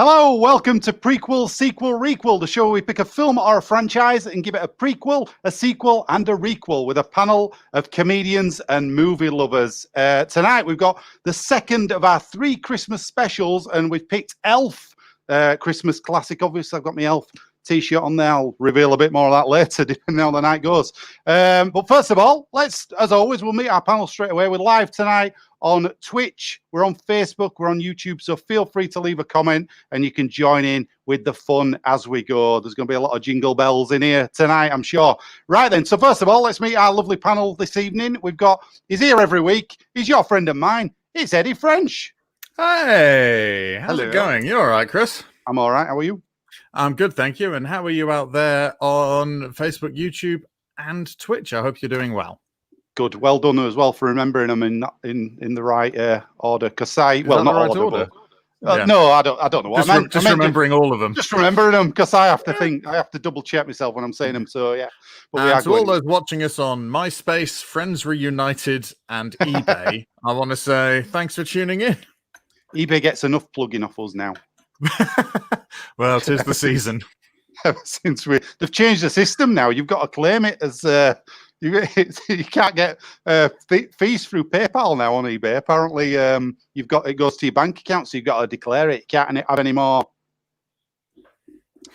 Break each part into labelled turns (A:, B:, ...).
A: Hello, welcome to Prequel, Sequel, Requel, the show where we pick a film or a franchise and give it a prequel, a sequel, and a requel with a panel of comedians and movie lovers. Tonight we've got the second of our 3 Christmas specials, and we've picked Elf, Christmas classic. Obviously, I've got my Elf t-shirt on there. I'll reveal a bit more of that later, depending on how the night goes. But first of all, let's, as always, we'll meet our panel straight away. We're live tonight on Twitch, we're on Facebook, we're on YouTube, so feel free to leave a comment and you can join in with the fun as we go. There's going to be a lot of jingle bells in here tonight, I'm sure. Right then, so first of all, let's meet our lovely panel this evening. He's here every week. He's your friend of mine. It's Eddie French.
B: Hey, how's it going? You all right, Chris?
A: I'm all right. How are you?
B: I'm good, thank you. And how are you out there on Facebook, YouTube, and Twitch? I hope you're doing well. Good,
A: well done as well for remembering them in the right order. Because not right order. Yeah. No, I don't know what
B: just
A: I meant.
B: Just remembering all of them.
A: Just remembering them because I have to double check myself when I'm saying them. So yeah.
B: But to all those watching us on MySpace, Friends Reunited, and eBay, I want to say thanks for tuning in.
A: eBay gets enough plugging off us now.
B: Well, 'tis the season.
A: Since they've changed the system now, you've got to claim it as. You can't get fees through PayPal now on eBay. Apparently, it goes to your bank account, so you've got to declare it. You can't have any more.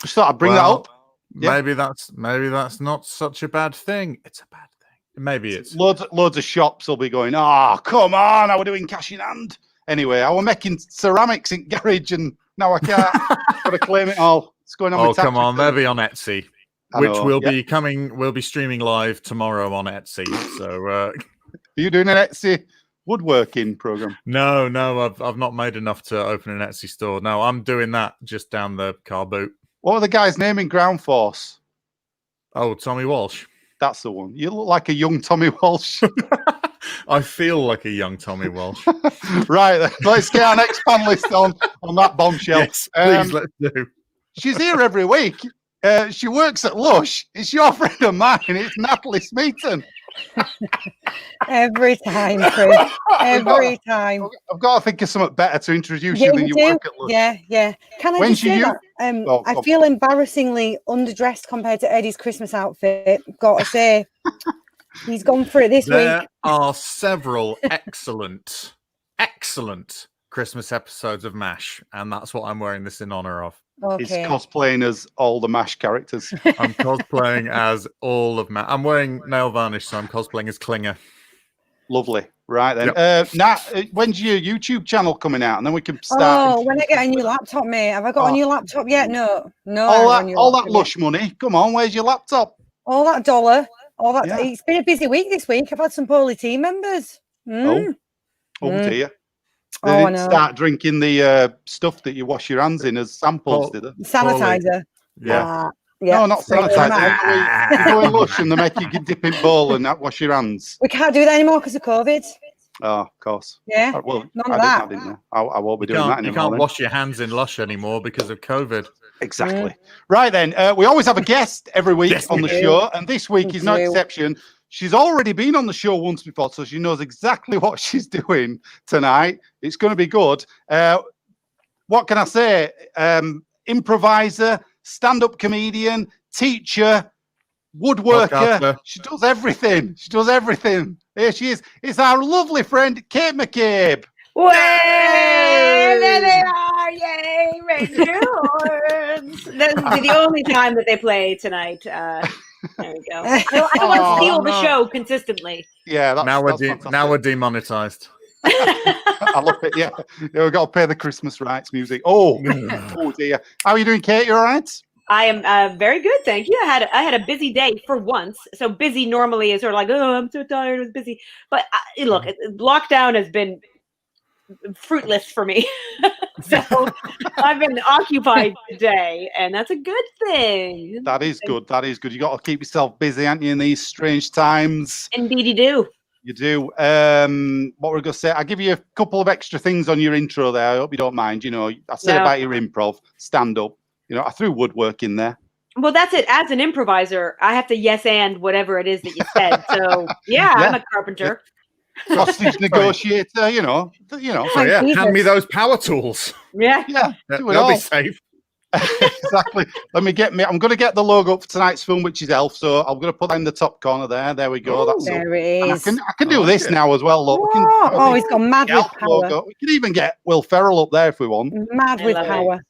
A: Just thought I'd bring that up.
B: Maybe that's not such a bad thing. It's a bad thing. Maybe it's
A: loads of shops will be going. Oh, come on! I were doing cash in hand. Anyway, I were making ceramics in garage, and now I can't. Got to claim it all. It's going on.
B: Oh, come on! They'll be on Etsy. Which will be coming. We'll be streaming live tomorrow on Etsy. So,
A: are you doing an Etsy woodworking program?
B: No, I've not made enough to open an Etsy store. No, I'm doing that just down the car boot.
A: What are the guy's name in Ground Force?
B: Oh, Tommy Walsh.
A: That's the one. You look like a young Tommy Walsh.
B: I feel like a young Tommy Walsh.
A: Right, then. Let's get our next panelist on that bombshell.
B: Yes, please, let's do.
A: She's here every week. She works at Lush. It's your friend of mine. It's Natalie Smeaton.
C: Every time, Chris. Every time.
A: I've got to think of something better to introduce you than you work at Lush.
C: Yeah. Can I just say that? I feel embarrassingly underdressed compared to Eddie's Christmas outfit. Got to say, he's gone for it this week.
B: There are several excellent Christmas episodes of MASH, and that's what I'm wearing this in honor of.
A: Okay. He's cosplaying as all the MASH characters.
B: I'm cosplaying as all of MASH. I'm wearing nail varnish, so I'm cosplaying as Klinger.
A: Lovely. Right then. Yep. Nat, when's your YouTube channel coming out? And then we can start.
C: Oh, when I get a new laptop, mate. Have I got a new laptop yet? No.
A: All that Lush money. Come on, where's your laptop?
C: All that dollar. All that. Yeah. It's been a busy week this week. I've had some poorly team members.
A: Oh dear. They didn't start drinking the stuff that you wash your hands in as samples, did they?
C: Sanitizer.
B: Yeah.
A: No, not sanitizer. You go in Lush and they make you dip in bowl and wash your hands.
C: We can't do that anymore because of COVID.
A: Oh, of course.
C: Yeah.
A: Well,
C: none of that.
A: I won't be doing that anymore.
B: You can't wash your hands in Lush anymore because of COVID.
A: Exactly. Right then, we always have a guest every week on the show, and this week is no exception. She's already been on the show once before, so she knows exactly what she's doing tonight. It's going to be good. What can I say? Improviser, stand-up comedian, teacher, woodworker.
B: Podcaster.
A: She does everything. Here she is. It's our lovely friend, Kate McCabe.
D: Way! There they are! Yay! Rangers! This will be the only time that they play tonight. There we go. I don't want to steal the show consistently.
A: Yeah,
B: now we're demonetized.
A: I love it. Yeah, we've got to pay the Christmas rights music. Oh dear. How are you doing, Kate? You all right?
D: I am very good, thank you. I had a busy day for once. So busy normally is sort of like, oh, I'm so tired, I was busy. But look, lockdown has been fruitless for me. So I've been occupied today, and that's a good thing.
A: That is good. You got to keep yourself busy, aren't you, in these strange times?
D: Indeed you do.
A: You do. What we're going to say, I'll give you a couple of extra things on your intro there. I hope you don't mind. You know, I said about your improv, stand up. You know, I threw woodwork in there.
D: Well, that's it. As an improviser, I have to yes and whatever it is that you said. So yeah. I'm a carpenter.
A: Hostage negotiator, you know.
B: So yeah, hand me those power tools.
D: Yeah.
A: Do it
B: They'll
A: all.
B: be safe.
A: Exactly. I'm going to get the logo for tonight's film, which is Elf. So I'm going to put that in the top corner there. There we go.
C: Oh,
A: That's
C: there
A: up.
C: it is.
A: And I can do this now as well. Look, we can
C: He's gone mad with power.
A: logo. We can even get Will Ferrell up there if we want.
C: Mad with power.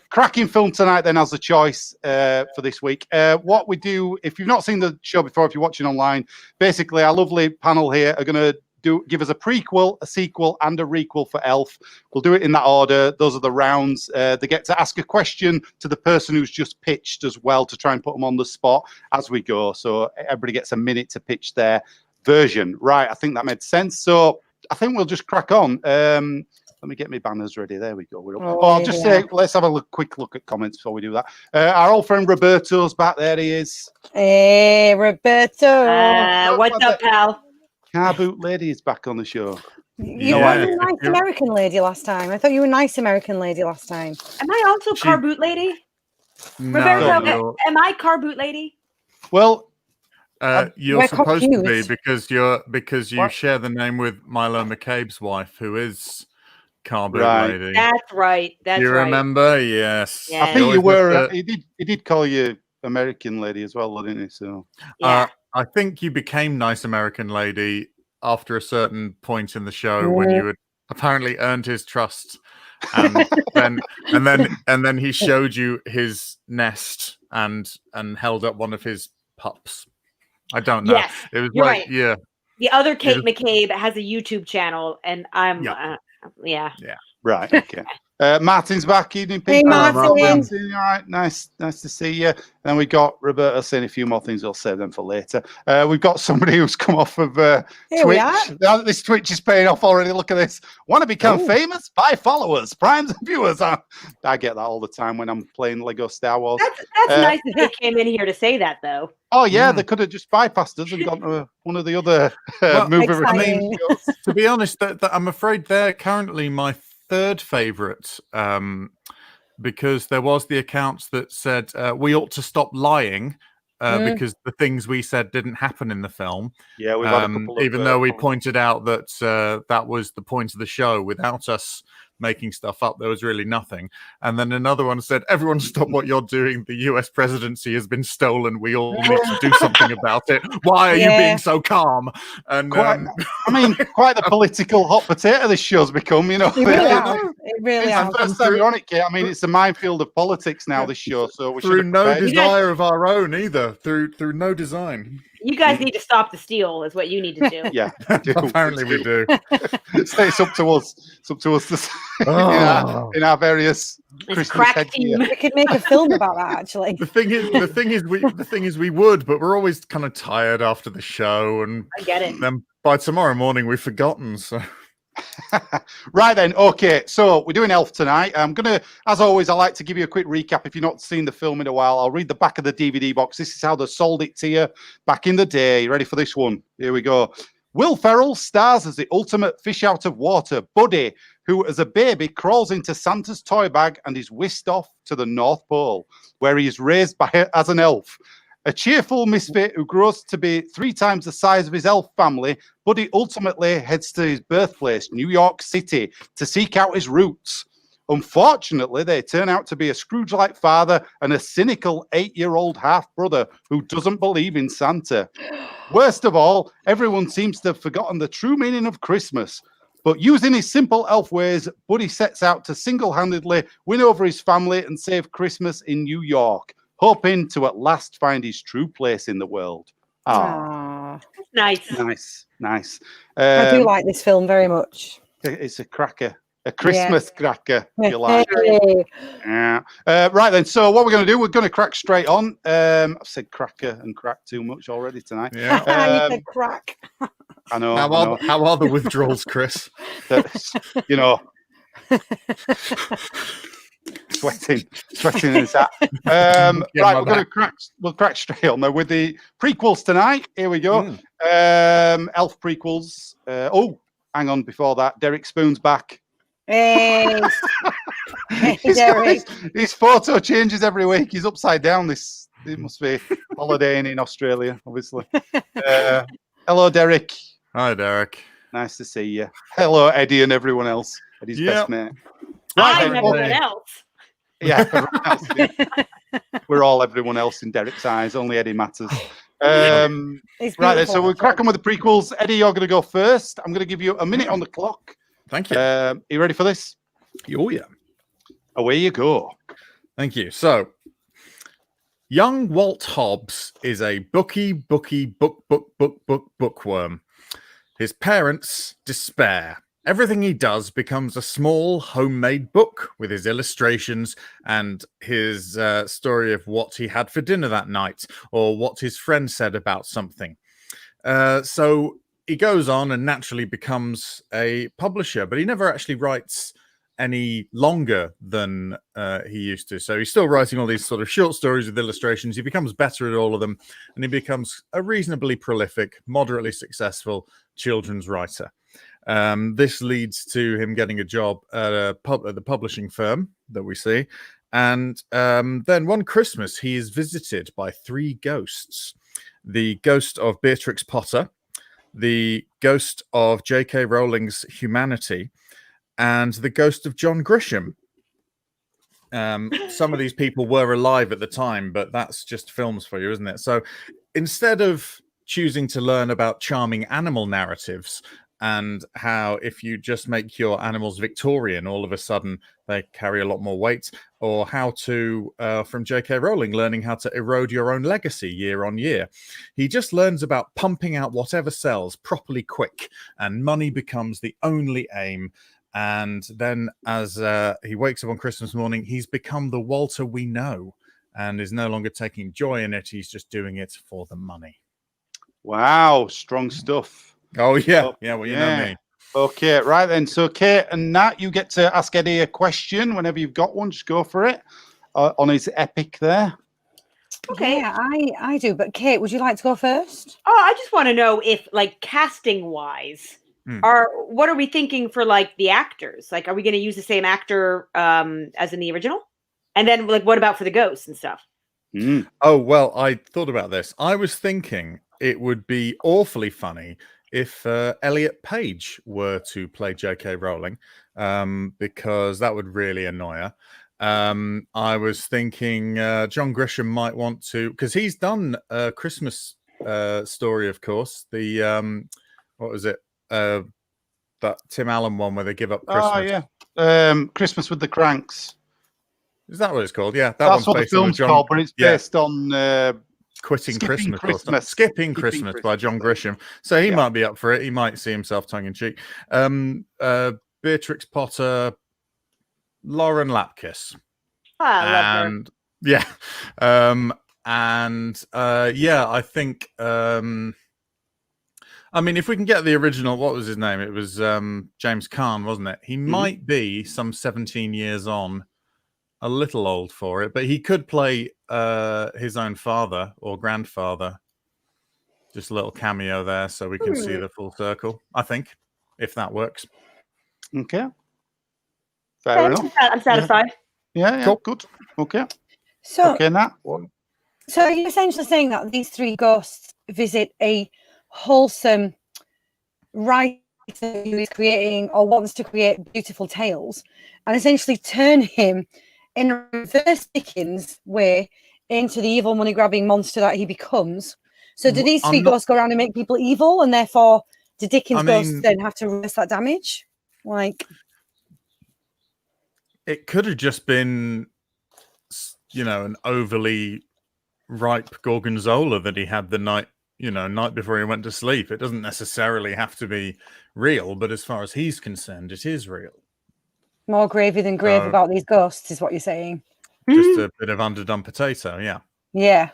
A: Cracking film tonight then as a choice for this week. What we do, if you've not seen the show before, if you're watching online, basically our lovely panel here are going to give us a prequel, a sequel, and a requel for Elf. We'll do it in that order. Those are the rounds. They get to ask a question to the person who's just pitched as well to try and put them on the spot as we go. So everybody gets a minute to pitch their version. Right, I think that made sense. So I think we'll just crack on. Let me get my banners ready. There we go. I'll just say, let's have a quick look at comments before we do that. Our old friend Roberto's back. There he is.
C: Hey, Roberto.
D: What's up, pal?
A: Car Boot Lady is back on the show.
C: You were a nice American lady last time. I thought you were a nice American lady last time.
D: Am I also car boot lady?
B: No,
D: Roberto, am I car boot lady?
A: Well,
B: you're supposed to be because you share the name with Milo McCabe's wife, who is car boot lady.
D: That's right.
B: You remember? Yes.
A: I think you were. He did call you American lady as well, didn't he? So
B: I think you became nice American lady after a certain point in the show when you had apparently earned his trust, and then he showed you his nest and held up one of his pups. I don't know.
D: Yes,
B: it was
D: you're
B: like
D: right. The other Kate McCabe has a YouTube channel, and I'm
A: right. Okay. Martin's back. Evening, people.
C: Hey, Martin.
A: All right. Nice to see you. And we got Roberta saying a few more things. We'll save them for later. We've got somebody who's come off of Twitch. This Twitch is paying off already. Look at this. Want to become famous? Buy followers, primes, and viewers. I get that all the time when I'm playing Lego Star Wars.
D: That's nice that they came in here to say that, though.
A: Oh yeah, they could have just bypassed us and gone to one of the other movie reviews.
B: To be honest, I'm afraid they're currently my third favorite, because there was the accounts that said we ought to stop lying because the things we said didn't happen in the film. Yeah, we've had a couple of, even though we pointed out that that was the point of the show. Without us making stuff up, there was really nothing. And then another one said, everyone stop what you're doing. The US presidency has been stolen. We all need to do something about it. Why are you being so calm? And quite
A: the political hot potato this show's become, you know.
C: It really
A: is. First time you're on it, Kate. I mean, it's a minefield of politics now, this show. So we
B: through no desire of our own either. Through no design.
D: You guys need to stop the steal, is what you need to do.
A: Yeah,
B: apparently we do.
A: It's up to us. It's up to us to in our various Christmas head gear.
C: We could make a film about that. Actually,
B: the thing is, we would, but we're always kind of tired after the show, and
D: I get it.
B: Then by tomorrow morning, we've forgotten. So.
A: Right then, okay, so we're doing Elf tonight. I'm gonna, as always, I like to give you a quick recap. If you've not seen the film in a while, I'll read the back of the DVD box. This is how they sold it to you back in the day. You ready for this one? Here we go. Will Ferrell stars as the ultimate fish out of water, Buddy, who as a baby crawls into Santa's toy bag and is whisked off to the North Pole, where he is raised as an elf. A cheerful misfit who grows to be 3 times the size of his elf family, Buddy ultimately heads to his birthplace, New York City, to seek out his roots. Unfortunately, they turn out to be a Scrooge-like father and a cynical 8-year-old half-brother who doesn't believe in Santa. Worst of all, everyone seems to have forgotten the true meaning of Christmas. But using his simple elf ways, Buddy sets out to single-handedly win over his family and save Christmas in New York, hoping to at last find his true place in the world.
D: Nice.
A: I
C: do like this film very much.
A: It's a cracker. A Christmas cracker, if you like. Yeah. Right then, so what we're going to do, we're going to crack straight on. I've said cracker and crack too much already tonight.
C: Yeah. You said crack.
A: I know.
B: How are the withdrawals, Chris?
A: You know. Sweating in his hat. Right, we'll crack straight on though with the prequels tonight. Here we go. Elf prequels. Hang on, before that, Derek Spoon's back.
C: Hey, Derek.
A: His photo changes every week. He's upside down. It must be holidaying in Australia, obviously. Hello, Derek.
B: Hi, Derek.
A: Nice to see you. Hello, Eddie and everyone else. Eddie's best mate. Right,
D: I'm everyone else.
A: Yeah, everyone else, yeah. We're all everyone else in Derek's eyes. Only Eddie matters. Right then, so we're cracking with the prequels. Eddie, you're going to go first. I'm going to give you a minute on the clock.
B: Thank you.
A: Are you ready for this?
B: Oh, yeah.
A: Away you go.
B: Thank you. So, young Walt Hobbs is a bookworm. His parents despair. Everything he does becomes a small homemade book with his illustrations and his story of what he had for dinner that night or what his friend said about something. So he goes on and naturally becomes a publisher, but he never actually writes any longer than he used to. So he's still writing all these sort of short stories with illustrations. He becomes better at all of them, and he becomes a reasonably prolific, moderately successful children's writer. This leads to him getting a job at the publishing firm that we see. And then one Christmas, he is visited by 3 ghosts. The ghost of Beatrix Potter, the ghost of J.K. Rowling's humanity, and the ghost of John Grisham. Some of these people were alive at the time, but that's just films for you, isn't it? So instead of choosing to learn about charming animal narratives and how if you just make your animals Victorian, all of a sudden they carry a lot more weight, or how to, from J.K. Rowling, learning how to erode your own legacy year on year. He just learns about pumping out whatever sells properly quick, and money becomes the only aim. And then as he wakes up on Christmas morning, he's become the Walter we know and is no longer taking joy in it. He's just doing it for the money.
A: Wow, strong stuff.
B: Oh, yeah. Yeah, well, you know me.
A: Okay, right then. So, Kate and Nat, you get to ask Eddie a question whenever you've got one. Just go for it on his epic there.
D: Okay.
C: Yeah, I do. But, Kate, would you like to go first?
D: Oh, I just want to know if, like, casting-wise, what are we thinking for, like, the actors? Like, are we going to use the same actor as in the original? And then, like, what about for the ghosts and stuff?
B: Oh, well, I thought about this. I was thinking it would be awfully funny if Elliot Page were to play J.K. Rowling, because that would really annoy her. I was thinking John Grisham might want to, because he's done a Christmas story, of course. The, what was it? That Tim Allen one where they give up Christmas.
A: Oh, yeah. Christmas with the Cranks.
B: Is that what it's called? Yeah.
A: That's what the film's called, but it's based on...
B: Skipping Christmas by John Grisham. So he might be up for it. He might see himself tongue-in-cheek. Beatrix Potter, Lauren Lapkus.
D: I love her.
B: Yeah. I think... I mean, if we can get the original, what was his name? It was James Caan, wasn't it? He might be some 17 years on, a little old for it, but he could play his own father or grandfather. Just a little cameo there so we can see the full circle, I think, if that works.
A: Okay. Fair enough.
D: I'm satisfied.
A: Yeah, cool. Good. Okay.
C: So,
A: Nat.
C: So you're essentially saying that these 3 ghosts visit a wholesome writer who is creating or wants to create beautiful tales and essentially turn him in a reverse Dickens way into the evil money grabbing monster that he becomes. So do these 3 ghosts go around and make people evil, and therefore do Dickens ghosts then have to reverse that damage? Like,
B: it could have just been, an overly ripe gorgonzola that he had the night before he went to sleep. It doesn't necessarily have to be real, but as far as he's concerned, it is real.
C: More gravy than grave about these ghosts is what you're saying.
B: Just a bit of underdone potato, yeah.
C: Yeah.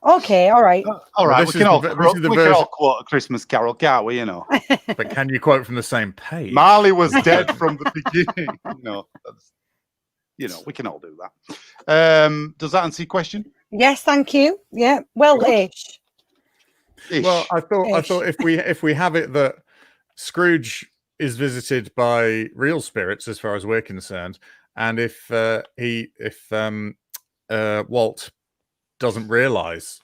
C: Okay, all right.
A: All right, we can all quote A Christmas Carol, can't we,
B: But can you quote from the same page?
A: Marley was dead from the beginning. We can all do that. Does that answer your question?
C: Yes, thank you. Yeah, well-ish.
B: Well, I thought if we have it that Scrooge is visited by real spirits, as far as we're concerned, and if Walt doesn't realize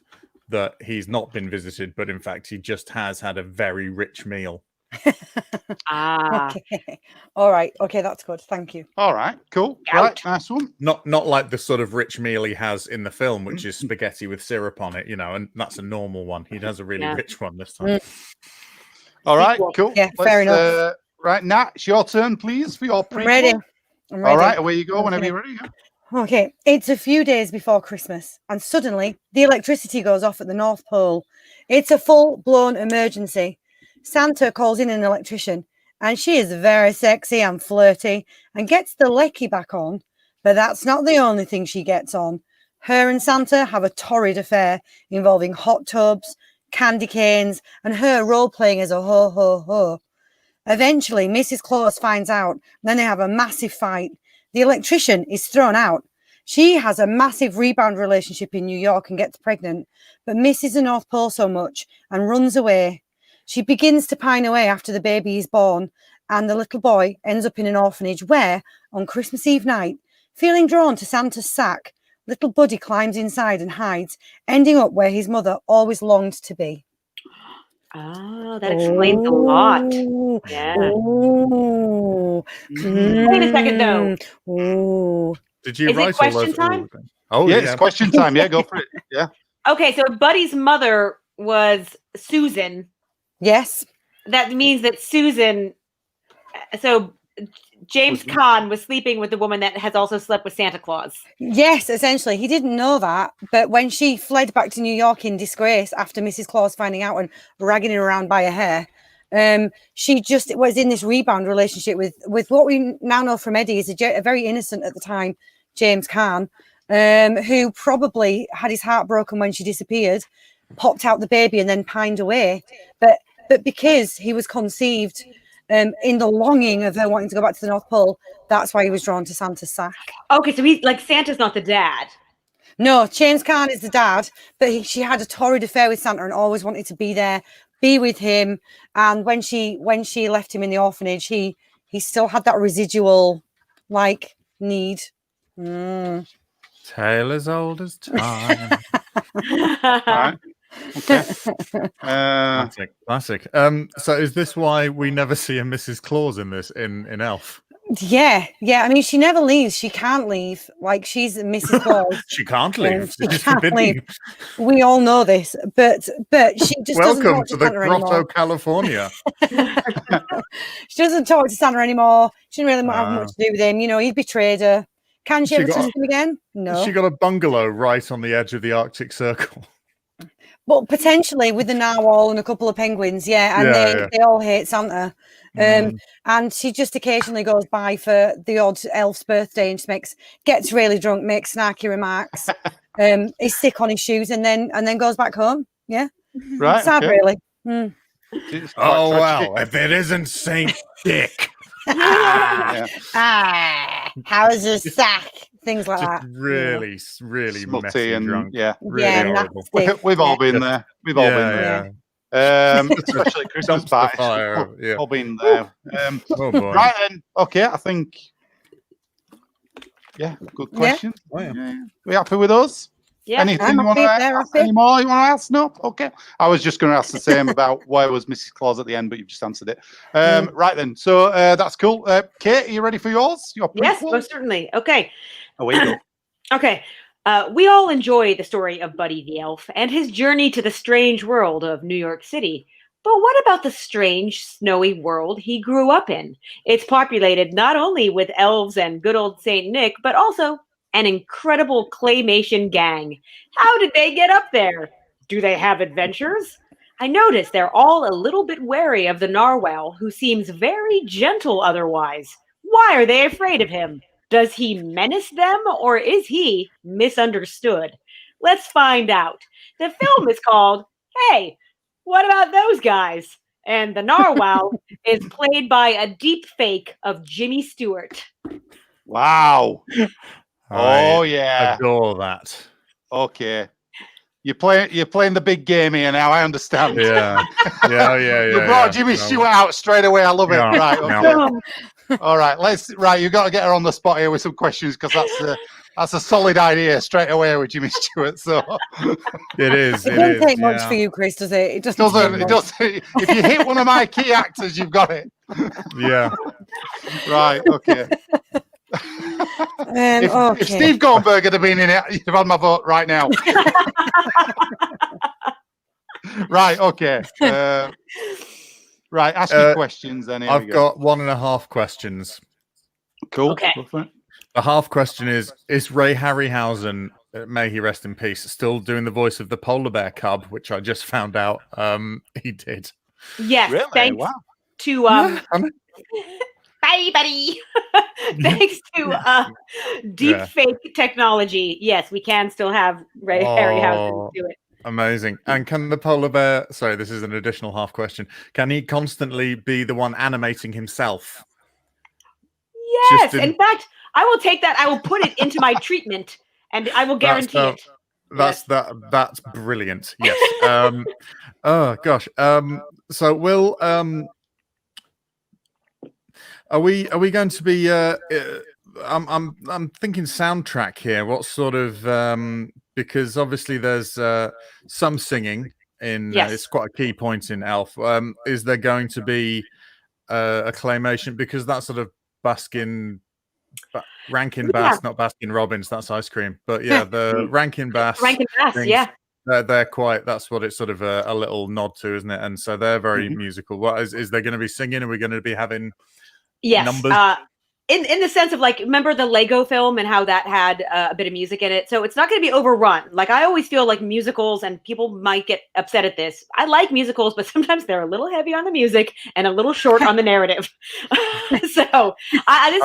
B: that he's not been visited, but in fact he just has had a very rich meal,
C: Okay. All right. Okay, that's good. Thank you.
A: All right, cool.
D: Gout.
A: Right, nice one.
B: Not like the sort of rich meal he has in the film, which is spaghetti with syrup on it, and that's a normal one. He has a really rich one this time.
A: All right,
D: Sequel.
A: cool.
C: Yeah, fair enough.
A: Right, Nat, it's your turn, please, for your prequel.
C: I'm ready.
A: All right, away you go whenever you're ready.
C: Okay, it's a few days before Christmas, and suddenly the electricity goes off at the North Pole. It's a full-blown emergency. Santa calls in an electrician, and she is very sexy and flirty and gets the lecky back on. But that's not the only thing she gets on. Her and Santa have a torrid affair involving hot tubs, candy canes, and her role-playing as a ho-ho-ho. Eventually, Mrs. Claus finds out, and then they have a massive fight. The electrician is thrown out. She has a massive rebound relationship in New York and gets pregnant, but misses the North Pole so much and runs away. She begins to pine away after the baby is born, and the little boy ends up in an orphanage where, on Christmas Eve night, feeling drawn to Santa's sack, little Buddy climbs inside and hides, ending up where his mother always longed to be.
D: Oh, that explains a lot. Yeah. Wait a second, though.
B: Did you
D: Is it
B: write all
D: question
B: those?
D: time?
B: Oh,
A: Yeah, it's question time. Yeah, go for it. Yeah.
D: Okay, so Buddy's mother was Susan.
C: Yes.
D: That means that Susan. So James Caan was sleeping with the woman that has also slept with Santa Claus.
C: Yes, essentially. He didn't know that, but when she fled back to New York in disgrace after Mrs. Claus finding out and ragging her around by her hair, she just was in this rebound relationship with what we now know from Eddie is a very innocent at the time, James Caan, who probably had his heart broken when she disappeared, popped out the baby and then pined away. But because he was conceived in the longing of her wanting to go back to the North Pole, that's why he was drawn to Santa's sack.
D: Okay, so he's like Santa's not the dad.
C: No, James Caan is the dad, but she had a torrid affair with Santa and always wanted to be there, be with him. And when she left him in the orphanage, he still had that residual need.
B: Tale as old as time.
A: Right. Okay.
B: Classic. So is this why we never see a Mrs. Claus in Elf?
C: Yeah. I mean, she never leaves. She can't leave. She's Mrs. Claus.
B: She can't leave.
C: She can't leave. We all know this, but she just
B: welcome
C: doesn't talk
B: to
C: to
B: the
C: Santa
B: Grotto,
C: anymore.
B: California.
C: She doesn't talk to Santa anymore. She didn't really have much to do with him. He betrayed her. Can she ever trust him again? No.
B: She got a bungalow right on the edge of the Arctic Circle.
C: But potentially with the narwhal and a couple of penguins, and they all hate Santa. And she just occasionally goes by for the odd elf's birthday and just gets really drunk, makes snarky remarks, is sick on his shoes, and then goes back home. Yeah,
A: right.
C: Sad, really.
B: Oh well, if it isn't Saint Dick.
C: How's the sack? Things like
B: just
C: that.
B: really
A: Smutty
B: messy
A: and
B: drunk.
A: really
B: horrible.
A: We've all been there. We've all been there. Especially at Christmas parties. We've all been there.
B: Oh boy.
A: Right then. Okay, I think. Yeah, good question. We happy with us?
D: Yeah.
A: Anything you want to ask? Any more you want to ask? No? Okay. I was just going to ask the same about why was Mrs. Claus at the end, but you've just answered it. Right then. So that's cool. Kate, are you ready for yours? Your
D: yes, most certainly. Okay.
A: Away you go.
D: Okay. We all enjoy the story of Buddy the Elf and his journey to the strange world of New York City. But what about the strange, snowy world he grew up in? It's populated not only with elves and good old Saint Nick, but also an incredible claymation gang. How did they get up there? Do they have adventures? I notice they're all a little bit wary of the narwhal, who seems very gentle otherwise. Why are they afraid of him? Does he menace them, or is he misunderstood? Let's find out. The film is called, Hey, What About Those Guys? And the narwhal is played by a deep fake of Jimmy Stewart.
A: Wow. Oh yeah.
B: Adore that.
A: Okay. You're playing the big game here now. I understand.
B: Yeah. You
A: brought Jimmy Stewart out straight away. I love it. Right. Okay. All right. Right. You've got to get her on the spot here with some questions because That's a solid idea straight away with Jimmy Stewart. So
B: It is.
C: It doesn't take much for you, Chris, does it? It doesn't.
A: It doesn't. If you hit one of my key actors, you've got it.
B: Yeah.
A: Right. Okay. If Steve Goldberg had been in it, you'd have had my vote right now. Right. Okay. Right. Ask me questions then.
B: I've got 1.5 questions.
A: Cool.
D: Okay.
B: The half question is Ray Harryhausen, may he rest in peace, still doing the voice of the polar bear cub, which I just found out he did.
D: Yes.
A: Really?
D: Thanks
A: Wow.
D: to bye, buddy. Thanks to deep fake technology. Yes, we can still have Ray Harryhausen do it.
B: Amazing. And can the polar bear, sorry, this is an additional half question, can he constantly be the one animating himself?
D: Yes. In fact, I will take that. I will put it into my treatment, and I will guarantee it.
B: That's brilliant. Yes. Oh gosh. So will are we going to be? I'm thinking soundtrack here. What sort of? Because obviously there's some singing in.
D: Yes.
B: It's quite a key point in Elf. Is there going to be a claymation? Because that sort of Rankin Bass, not Baskin Robbins. That's ice cream. But yeah, the Rankin Bass.
D: Things, yeah.
B: They're quite. That's what it's sort of a little nod to, isn't it? And so they're very musical. What is there going to be singing? Are we going to be having numbers?
D: In the sense of like, remember the Lego film and how that had a bit of music in it? So it's not going to be overrun. Like I always feel like musicals, and people might get upset at this. I like musicals, but sometimes they're a little heavy on the music and a little short on the narrative. So this is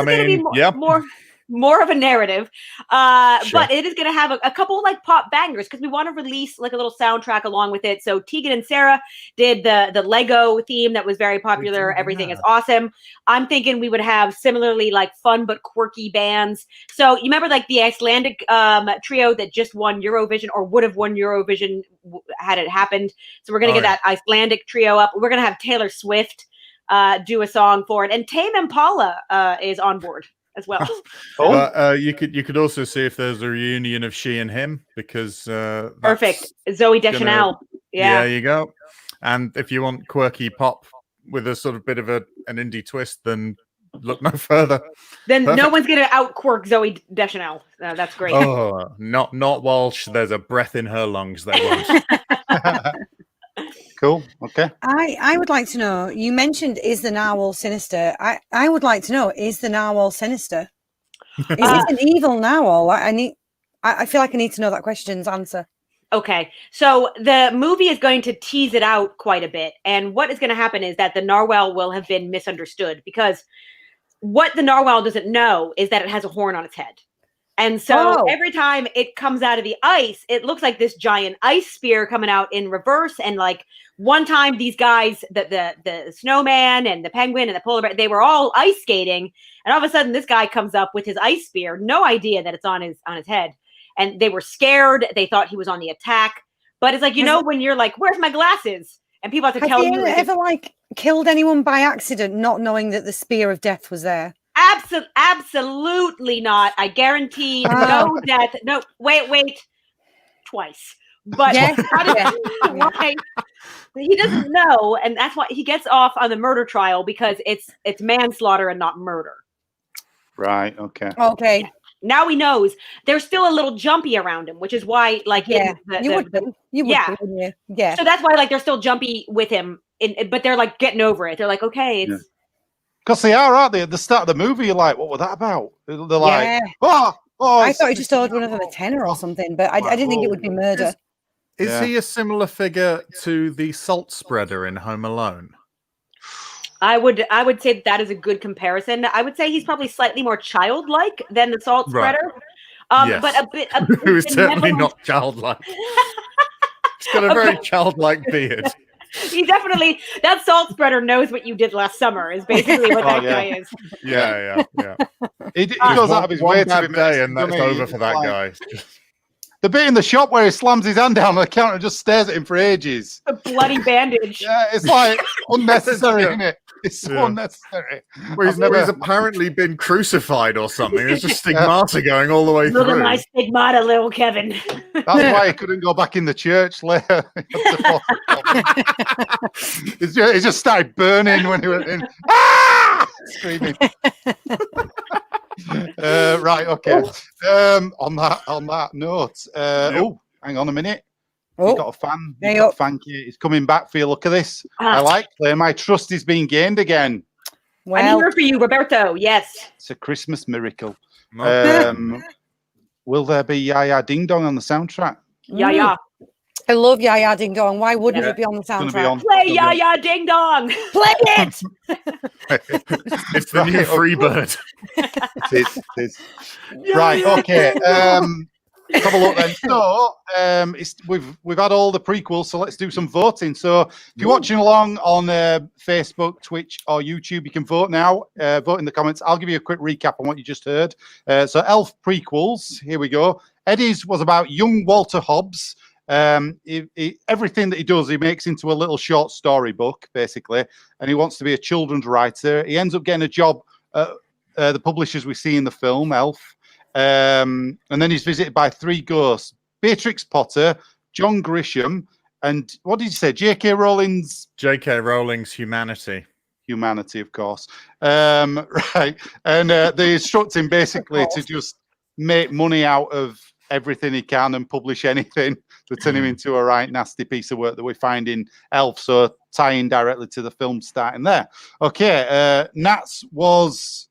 D: going to be more of a narrative, but it is going to have a couple like pop bangers because we want to release like a little soundtrack along with it. So Tegan and Sarah did the Lego theme that was very popular. Everything is awesome. I'm thinking we would have similarly like fun but quirky bands. So you remember like the Icelandic trio that just won Eurovision or would have won Eurovision had it happened. So we're going to get that Icelandic trio up. We're going to have Taylor Swift do a song for it, and Tame Impala is on board as well.
B: You could also see if there's a reunion of She and Him, because
D: perfect. Zoe Deschanel.
B: Yeah, there you go. And if you want quirky pop with a sort of bit of an indie twist, then look no further.
D: Then no one's gonna out quirk Zoe Deschanel. That's great.
B: Oh, not while there's a breath in her lungs. They won't.
A: Cool. Okay.
C: I would like to know, you mentioned, is the narwhal sinister? I would like to know, is the narwhal sinister? Is it an evil narwhal? I feel like I need to know that question's answer.
D: Okay. So the movie is going to tease it out quite a bit. And what is going to happen is that the narwhal will have been misunderstood, because what the narwhal doesn't know is that it has a horn on its head. And so every time it comes out of the ice, it looks like this giant ice spear coming out in reverse. And like one time these guys, the snowman and the penguin and the polar bear, they were all ice skating. And all of a sudden this guy comes up with his ice spear, no idea that it's on his head. And they were scared. They thought he was on the attack. But it's like, when you're like, where's my glasses? And people have to tell you.
C: Have you ever like killed anyone by accident, not knowing that the spear of death was there?
D: Absolutely not. I guarantee no death. No, wait. Twice. But why? He doesn't know, and that's why he gets off on the murder trial, because it's manslaughter and not murder.
A: Right. Okay.
C: Okay.
D: Now he knows. There's still a little jumpy around him, which is why, like,
C: you would be, wouldn't you? Yeah.
D: So that's why, like, they're still jumpy with him, but they're like getting over it. They're like, okay, it's.
A: Because they are, aren't they? At the start of the movie, you're like, what was that about? They're like, I
C: thought he just owed one of them a tenner or something, but I didn't think it would be murder.
B: Is he a similar figure to the salt spreader in Home Alone?
D: I would say that is a good comparison. I would say he's probably slightly more childlike than the salt spreader.
B: Yes.
D: But a bit.
B: Who's certainly not childlike. He's got a very childlike beard.
D: He definitely, that salt spreader knows what you did last summer, is basically what that guy is.
B: Yeah.
A: He goes out of his way to be
B: day, and that's over for that guy.
A: The bit in the shop where he slams his hand down on the counter and just stares at him for ages.
D: A bloody bandage.
A: Yeah, it's like unnecessary, isn't it? It's so unnecessary.
B: Well, he's apparently been crucified or something. There's just stigmata going all the way
D: Look
B: through.
D: at my stigmata, little Kevin.
A: That's why he couldn't go back in the church later. He just started burning when he went in. Ah! Screaming. Right, okay. On that note, oh, hang on a minute. You've got a fan. You've got a fan key. It's coming back for you. Look at this. I like Claire. My trust is being gained again.
C: Well,
D: I'm here for you, Roberto. Yes.
A: It's a Christmas miracle.
B: Okay.
A: Will there be Ya Ding Dong on the soundtrack?
D: Yeah.
C: I love Ya Ding Dong. Why wouldn't it be on the soundtrack?
D: Play Ya Ding Dong.
C: Play it.
B: It's the new Freebird.
A: It is. Right, okay. Let's have a look then. So we've had all the prequels, so let's do some voting. So if you're watching along on Facebook, Twitch, or YouTube, you can vote now. Vote in the comments. I'll give you a quick recap on what you just heard. So Elf prequels, here we go. Eddie's was about young Walter Hobbs. Everything that he does, he makes into a little short story book, basically, and he wants to be a children's writer. He ends up getting a job at the publishers we see in the film, Elf. And then he's visited by 3 ghosts: Beatrix Potter, John Grisham, and what did you say? J.K. Rowling's
B: Humanity.
A: Humanity, of course. Right. And they instruct him basically to just make money out of everything he can and publish anything to turn him into a right nasty piece of work that we find in Elf. So tying directly to the film starting there. Okay. Nats was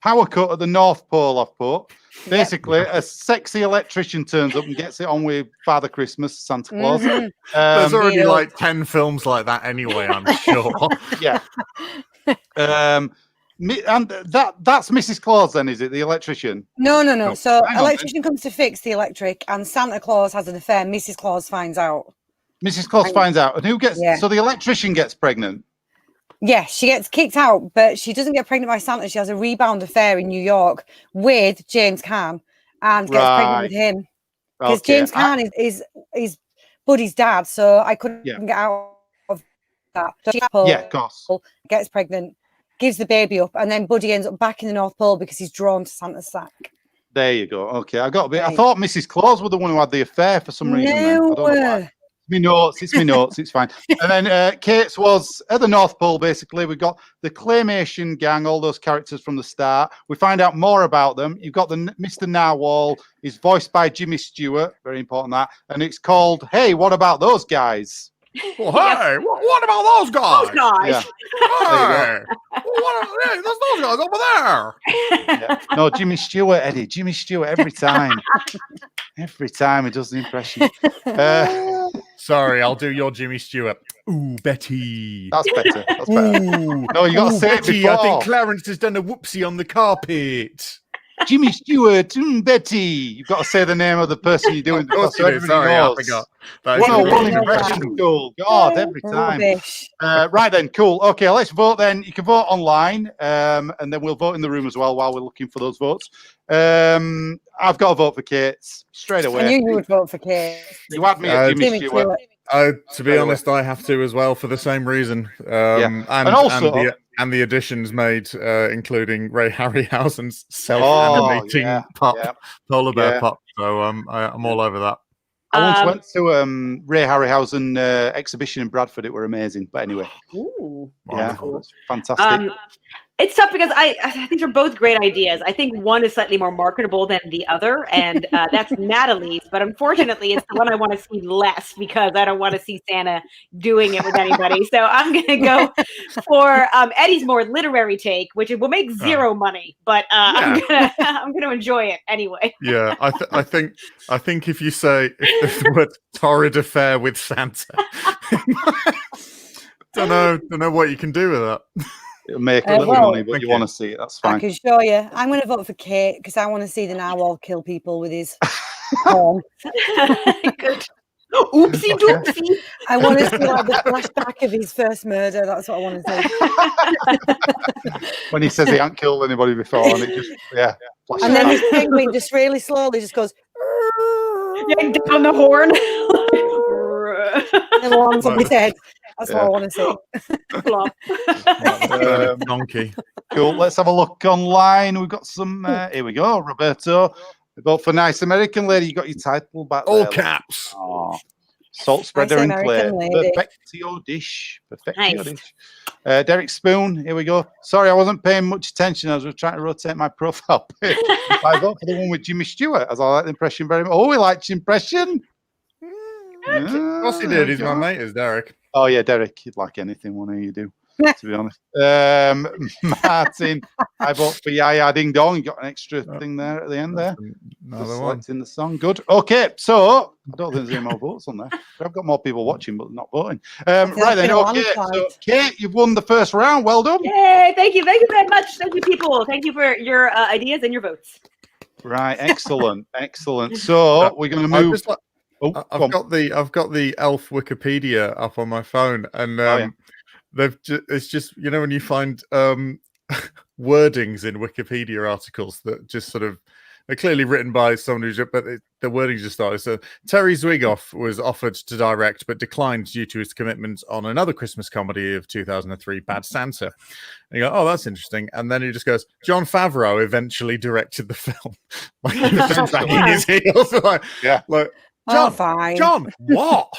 A: power cut at the North Pole, I've put. Basically, a sexy electrician turns up and gets it on with Father Christmas, Santa Claus.
B: There's already like 10 films like that anyway, I'm sure.
A: Yeah. And that's Mrs. Claus then, is it? The electrician?
C: No. So electrician comes to fix the electric and Santa Claus has an affair. Mrs. Claus finds out.
A: Mrs. Claus finds out. And who gets... So the electrician gets pregnant?
C: Yeah, she gets kicked out, but she doesn't get pregnant by Santa. She has a rebound affair in New York with James Caan and gets pregnant with him. Because James Caan is Buddy's dad, so I couldn't get out of that. So
A: of course.
C: Gets pregnant, gives the baby up, and then Buddy ends up back in the North Pole because he's drawn to Santa's sack.
A: There you go. Okay, I got a bit. I thought Mrs. Claus was the one who had the affair for some reason. I don't know why. It's me notes. It's fine. And then Kate's was at the North Pole. Basically, we've got the claymation gang, all those characters from the start. We find out more about them. You've got the Mr. Narwhal. He's voiced by Jimmy Stewart. Very important that. And it's called "Hey, what about those guys?"
B: Well, hey, what about those guys?
D: Those guys.
A: Yeah.
B: Hey, there's those guys over there.
A: Yeah. No, Jimmy Stewart, Eddie. Jimmy Stewart every time. Every time he does the impression.
B: Sorry, I'll do your Jimmy Stewart. Ooh, Betty.
A: That's better. Ooh, no, you got to say
B: Betty,
A: it before.
B: I think Clarence has done a whoopsie on the carpet.
A: Jimmy Stewart, Betty. You've got to say the name of the person you're doing.
B: Sorry, I forgot.
A: One impression goal. God, every time. Right then, cool. Okay, let's vote then. You can vote online, and then we'll vote in the room as well while we're looking for those votes. I've got to vote for Kate straight away.
C: I knew you would vote for Kate.
A: You had me at Jimmy Stewart.
B: To be honest, I have to as well for the same reason. And the additions made, including Ray Harryhausen's self-animating polar bear pup. So I'm all over that.
A: I once went to Ray Harryhausen exhibition in Bradford. It were amazing. But anyway, it's fantastic.
D: It's tough because I think they're both great ideas. I think one is slightly more marketable than the other, and that's Natalie's. But unfortunately, it's the one I want to see less because I don't want to see Santa doing it with anybody. So I'm going to go for Eddie's more literary take, which will make zero money, but I'm gonna enjoy it anyway.
B: Yeah, I think if you say the word torrid affair with Santa, don't know what you can do with that.
A: It'll make a little money, but you want to see it. That's fine.
C: I can show you. I'm going to vote for Kate because I want to see the narwhal kill people with his horn.
D: Good. Oopsie doopsie.
C: I want to see like the flashback of his first murder. That's what I want to see.
A: When he says he hasn't killed anybody before, and it just flashes.
C: And then this penguin just really slowly just goes
D: down the horn.
C: and lands on his head. That's what I want to see.
D: Flop.
B: Donkey.
A: Cool. Let's have a look online. We've got some. Here we go. Roberto. Vote for Nice American Lady. You got your title back there.
B: All
A: Look.
B: caps.
A: Oh, salt spreader
C: Nice
A: and clay.
C: American Lady.
A: Perfectio dish. Perfectio
D: Nice.
A: dish. Derek Spoon. Here we go. Sorry, I wasn't paying much attention. I was trying to rotate my profile page. I vote for the one with Jimmy Stewart, as I like the impression very much. Oh, he likes your impression.
B: Of course he did. He's my mate, is Derek.
A: Oh yeah, Derek. He'd like anything, wouldn't you do? To be honest. Martin, I vote for Yaya Ding Dong. You got an extra thing there at the end there.
B: Another one.
A: Selecting the song. Good. Okay, so I don't think there's any more votes on there. I've got more people watching, but not voting. Right then. Okay, so Kate, you've won the first round. Well done.
D: Yay! Thank you very much. Thank you, people. Thank you for your ideas and your votes.
A: Right. Excellent. Excellent. So we're going to move.
B: I've got the Elf Wikipedia up on my phone, and it's just, you know, when you find wordings in Wikipedia articles that just sort of, they're clearly written by someone who's, but the wording just started. So Terry Zwigoff was offered to direct, but declined due to his commitment on another Christmas comedy of 2003, Bad Santa. And you go, oh, that's interesting. And then he just goes, Jon Favreau eventually directed the film. Like, he was just banging his heels. Like, John, what?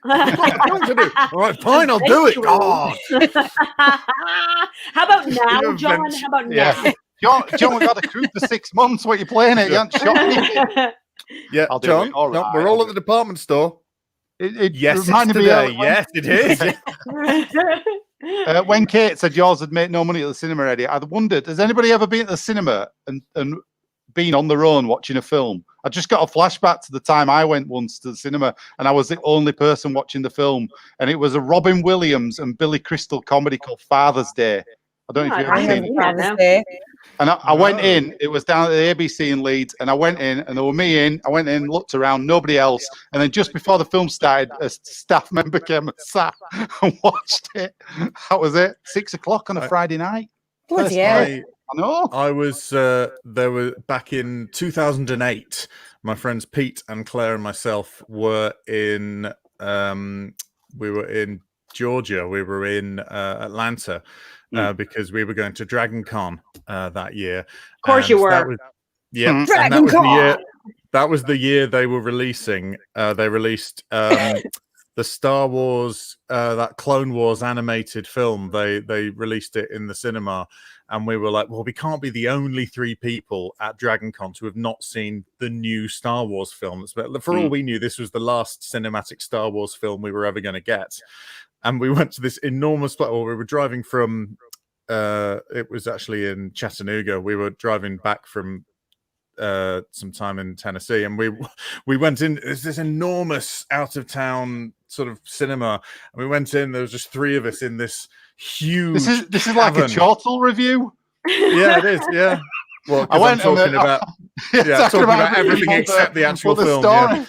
B: To do. All right, fine, I'll do it. God.
D: How about now, John? How about now?
A: John, we've had a crew for 6 months. What are you playing it? You haven't shot anything.
B: Yeah,
A: I'll do
B: John,
A: it. All right,
B: we're all at the department store.
A: Yes,
B: it's today. Yes, it is.
A: When Kate said yours had made no money at the cinema already, I wondered, has anybody ever been at the cinema and been on their own watching a film? I just got a flashback to the time I went once to the cinema and I was the only person watching the film, and it was a Robin Williams and Billy Crystal comedy called Father's Day. I don't know if you've ever seen it.
C: Father's Day.
A: And I went in, it was down at the ABC in Leeds, and I went in and there were me in, I went in, looked around, nobody else, and then just before the film started, a staff member came and sat and watched it. That was it. 6 o'clock on a Friday night.
C: Bloody hell.
A: I know.
B: I was there were back in 2008. My friends Pete and Claire and myself were in Georgia. We were in Atlanta because we were going to Dragon Con that year. Of
D: course you were.
C: Dragon Con.
B: That was the year they were releasing. They released the Star Wars, that Clone Wars animated film. They released it in the cinema. And we were like, well, we can't be the only 3 people at Dragon Con to have not seen the new Star Wars films. But for all we knew, this was the last cinematic Star Wars film we were ever going to get. And we went to this enormous place. Well, we were driving from, it was actually in Chattanooga. We were driving back from some time in Tennessee. And we went in, there's this enormous out-of-town sort of cinema. And we went in, there was just 3 of us in this huge
A: This is like a chortle review.
B: Yeah, it is. Yeah. Well,
A: I went
B: talking about talking about everything except the actual film. But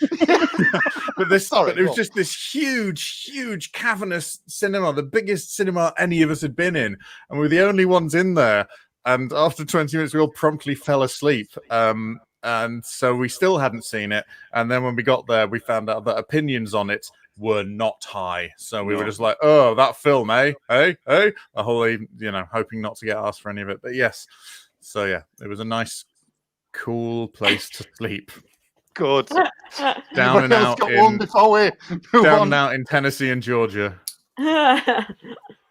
B: it was just this huge cavernous cinema, the biggest cinema any of us had been in, and we were the only ones in there. And after 20 minutes, we all promptly fell asleep. And so we still hadn't seen it. And then when we got there, we found out that opinions on it were not high. So we were just like, oh, that film, eh? The whole, hoping not to get asked for any of it. But yes. So yeah, it was a nice, cool place to sleep.
A: Good.
B: Down and out in Tennessee and Georgia.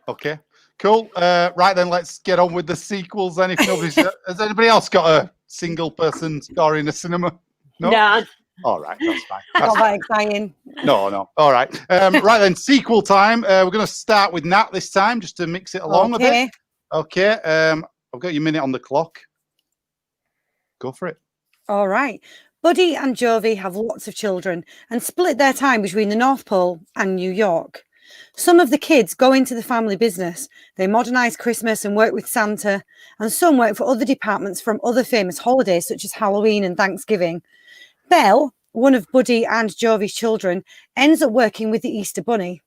A: Okay. Cool. Right then, let's get on with the sequels. Then, if nobody's, has anybody else got a single person story in the cinema?
D: No.
A: All right, that's fine.
C: Not that exciting.
A: No. All right. Right then, sequel time. We're going to start with Nat this time, just to mix it along a bit. Okay. I've got your minute on the clock. Go for it.
C: All right. Buddy and Jovi have lots of children and split their time between the North Pole and New York. Some of the kids go into the family business. They modernize Christmas and work with Santa, and some work for other departments from other famous holidays such as Halloween and Thanksgiving. Belle, one of Buddy and Jovi's children, ends up working with the Easter Bunny.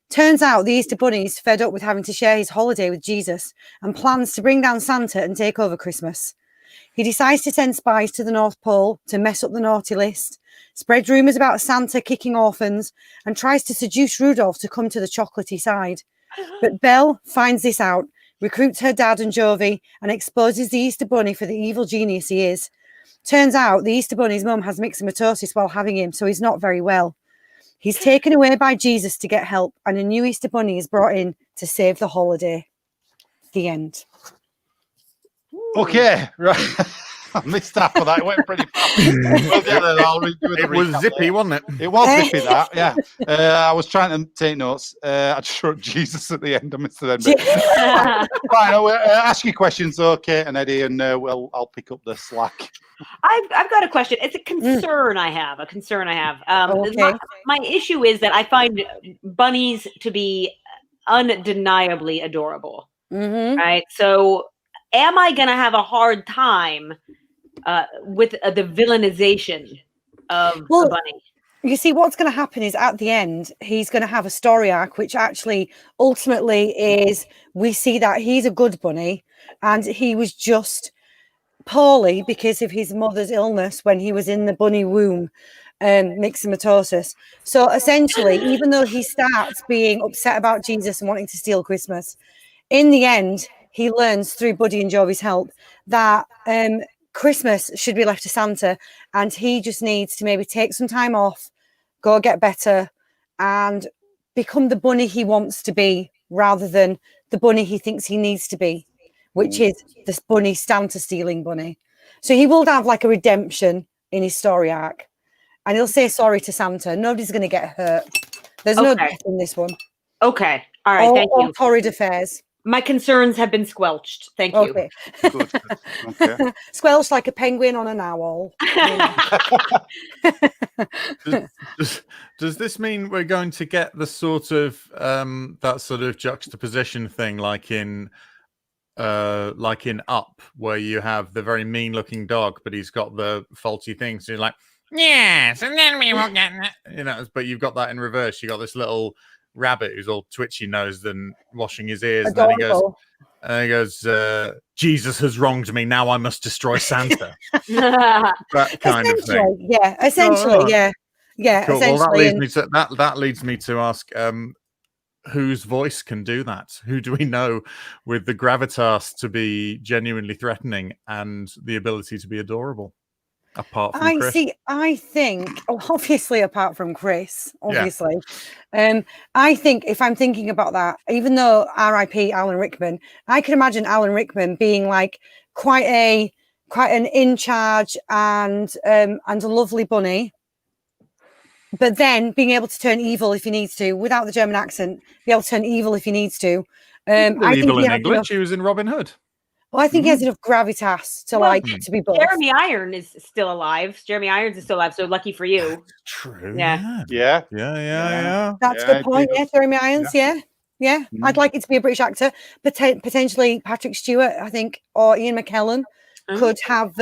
C: Turns out the Easter Bunny is fed up with having to share his holiday with Jesus and plans to bring down Santa and take over Christmas. He decides to send spies to the North Pole to mess up the naughty list spreads rumours about Santa kicking orphans, and tries to seduce Rudolph to come to the chocolatey side. But Belle finds this out, recruits her dad and Jovi, and exposes the Easter Bunny for the evil genius he is. Turns out the Easter Bunny's mum has myxomatosis while having him, so he's not very well. He's taken away by Jesus to get help, and a new Easter Bunny is brought in to save the holiday. The end.
A: Okay, right. I missed half of that. It went pretty fast. We'll get there. I'll redo the
B: It was
A: recap
B: zippy,
A: later.
B: wasn't it?
A: It was zippy, that, yeah. I was trying to take notes. I just wrote Jesus at the end. I missed the end bit. Fine, I'll ask you questions, okay, and Eddie, and I'll pick up the slack.
D: I've got a question. It's a concern I have. My issue is that I find bunnies to be undeniably adorable. Right? So am I going to have a hard time with the villainization of the bunny?
C: You see, what's going to happen is at the end, he's going to have a story arc, which actually ultimately is, we see that he's a good bunny and he was just poorly because of his mother's illness when he was in the bunny womb, myxomatosis. So essentially, even though he starts being upset about Jesus and wanting to steal Christmas, in the end, he learns through Buddy and Jovi's help that Christmas should be left to Santa, and he just needs to maybe take some time off, go get better, and become the bunny he wants to be rather than the bunny he thinks he needs to be, which is this bunny Santa stealing bunny. So he will have like a redemption in his story arc, and he'll say sorry to Santa. Nobody's going to get hurt. There's no death in this one.
D: Okay. All right. Thank you.
C: Torrid affairs.
D: My concerns have been squelched. Thank you.
A: Good. Okay.
C: Squelched like a penguin on an owl.
B: Does this mean we're going to get the sort of that sort of juxtaposition thing like in Up, where you have the very mean-looking dog, but he's got the faulty things? So you're like, yes, and then we will get that. But you've got that in reverse. You got this little rabbit who's all twitchy nosed and washing his ears,
C: Adorable.
B: and he goes, Jesus has wronged me, now I must destroy Santa. That kind of thing.
C: Yeah, essentially, yeah.
B: Cool.
C: Essentially.
B: Well, that leads me to ask, whose voice can do that? Who do we know with the gravitas to be genuinely threatening and the ability to be adorable? Apart from Chris.
C: I think, obviously, apart from Chris, obviously, I think if I'm thinking about that, even though R.I.P. Alan Rickman, I can imagine Alan Rickman being like quite an in charge and a lovely bunny, but then being able to turn evil if he needs to, without the German accent, be able to turn evil if he needs to. I
B: evil
C: think
B: in English. He was in Robin Hood.
C: Well, I think he has enough gravitas to be both.
D: Jeremy Irons is still alive. Jeremy Irons is still alive, so lucky for you.
B: True.
A: Yeah.
C: That's a good point. Yeah, Jeremy Irons. Yeah. I'd like it to be a British actor, potentially Patrick Stewart, I think, or Ian McKellen could have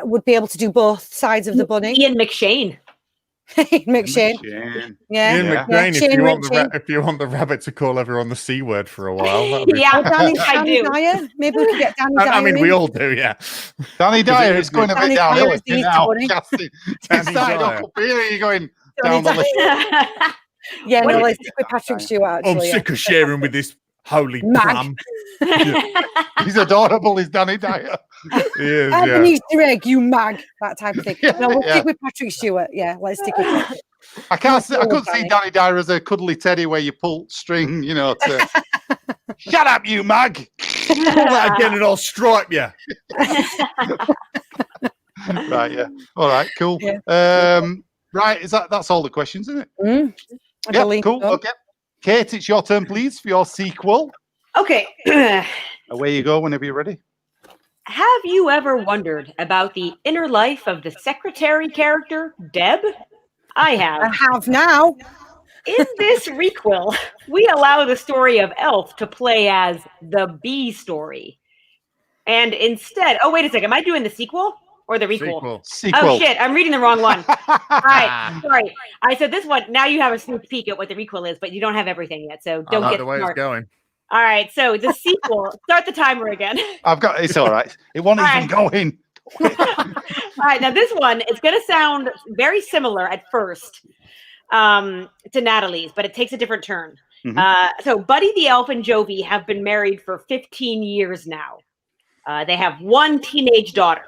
C: would be able to do both sides of the bunny.
D: Ian McShane.
C: McShane. Yeah.
B: Ian McShane, if you want the rabbit to call everyone the C word for a while.
C: Danny Dyer. Maybe we could get Danny Dyer.
B: I mean, we all do, yeah.
A: Danny Dyer is going a bit downhill now.
B: Danny Dyer.
A: Really going down the list.
C: Yeah, no, let's stick with Patrick Stewart, actually.
B: I'm sick of sharing with this holy plum.
A: He's adorable, is Danny Dyer.
B: He is,
C: I'm an Easter egg, you mag. That type of thing. No, we'll stick with Patrick Stewart. Yeah, let's stick with that.
A: I couldn't see Danny Dyer as a cuddly teddy where you pull string, to shut up, you mug.
B: Pull that again and I'll stripe you.
A: Right, yeah. All right, cool.
C: Yeah.
A: Right, that's all the questions, isn't it?
C: I believe
A: cool.
C: so.
A: Okay. Kate, it's your turn, please, for your sequel.
D: Okay.
A: Away you go whenever you're ready.
D: Have you ever wondered about the inner life of the secretary character, Deb? I have.
C: I have now.
D: In this requel, we allow the story of Elf to play as the B story. And instead, wait a second, am I doing the sequel or the requel?
A: Sequel.
D: Oh shit, I'm reading the wrong one. All right, sorry. I said this one, now you have a sneak peek at what the requel is, but you don't have everything yet, so don't get
B: the way
D: smart.
B: it's going.
D: All right, so the sequel, start the timer again.
A: It's all right. It wasn't even going.
D: All right, now this one is going to sound very similar at first to Natalie's, but it takes a different turn. So Buddy the Elf and Jovi have been married for 15 years now. They have one teenage daughter.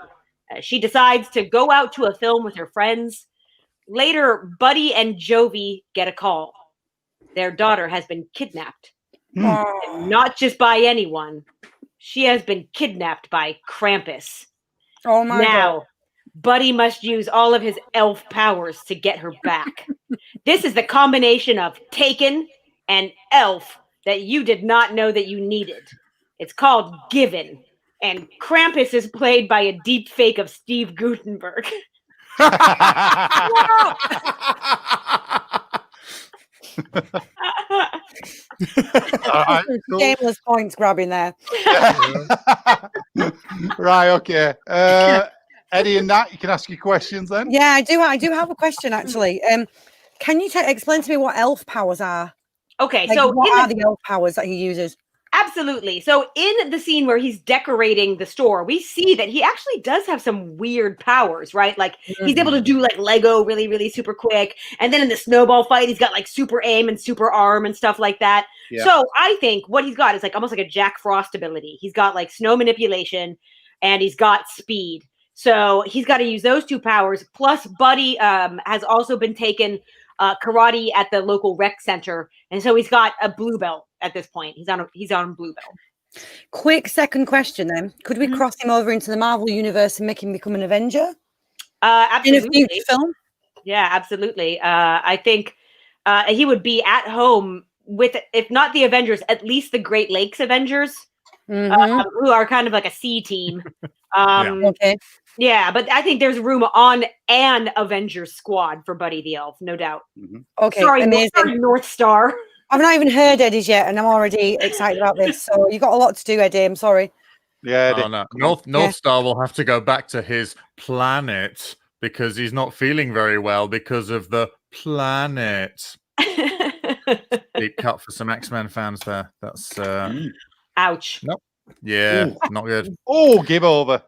D: She decides to go out to a film with her friends. Later, Buddy and Jovi get a call. Their daughter has been kidnapped. And not just by anyone. She has been kidnapped by Krampus.
C: Oh my God.
D: Buddy must use all of his elf powers to get her back. This is the combination of Taken and Elf that you did not know that you needed. It's called Given. And Krampus is played by a deep fake of Steve Guttenberg.
A: Cool.
C: Shameless points grabbing there.
A: Right, okay. Eddie and Nat, you can ask your questions then.
C: Yeah, I do have a question actually. Can you explain to me what elf powers are?
D: Okay,
C: Like,
D: so
C: what are the elf powers that he uses?
D: Absolutely. So in the scene where he's decorating the store, we see that he actually does have some weird powers, right? Like he's able to do like Lego really, really super quick. And then in the snowball fight, he's got like super aim and super arm and stuff like that. Yeah. So I think what he's got is like almost like a Jack Frost ability. He's got like snow manipulation and he's got speed. So he's got to use those two powers. Plus Buddy has also been taken karate at the local rec center. And so he's got a blue belt at this point. He's on blue belt.
C: Quick second question then. Could we cross him over into the Marvel universe and make him become an Avenger?
D: Absolutely.
C: In a future film?
D: Yeah, absolutely. I think he would be at home with, if not the Avengers, at least the Great Lakes Avengers, who are kind of like a C team.
C: Okay.
D: Yeah, but I think there's room on an Avengers squad for Buddy the Elf, no doubt.
C: Okay,
D: sorry,
C: amazing.
D: North Star.
C: I've not even heard Eddie's yet, and I'm already excited about this. So you got a lot to do, Eddie. I'm sorry.
A: Yeah,
B: oh, no. North Star will have to go back to his planet because he's not feeling very well because of the planet. Deep cut for some X-Men fans there. That's
D: ouch.
B: Nope. Yeah, not good.
A: Oh, give over.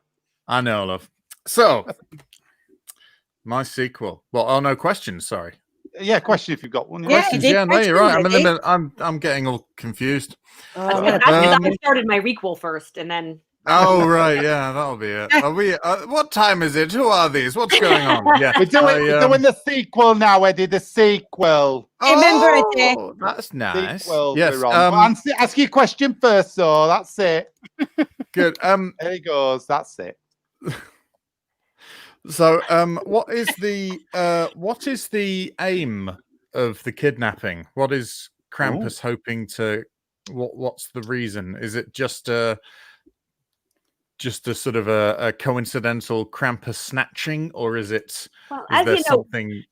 B: I know, love. So, my sequel. Well, oh no, questions. Sorry.
A: Yeah, question if you've got one.
C: Yeah,
B: questions. Yeah, no, you're right. I'm getting all confused.
D: I started my requel first, and then.
B: Oh right, yeah, that'll be it. Are we? What time is it? Who are these? What's going on? Yeah,
A: we're doing the sequel now, Eddie. The sequel.
C: Remember it, Eddie.
B: That's nice.
A: Sequel,
B: yes.
A: Ask your question first, so that's it.
B: Good.
A: There he goes. That's it.
B: So, what is the aim of the kidnapping? What is Krampus hoping to? What's the reason? Is it just a sort of a coincidental Krampus snatching, or is it?
D: Well, as you know,
B: something?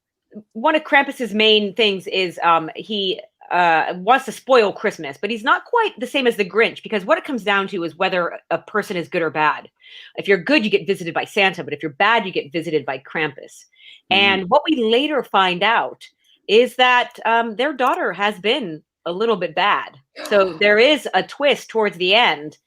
D: One of Krampus's main things is he wants to spoil Christmas, but he's not quite the same as the Grinch, because what it comes down to is whether a person is good or bad. If you're good, you get visited by Santa, but if you're bad, you get visited by Krampus. And what we later find out is that their daughter has been a little bit bad. So there is a twist towards the end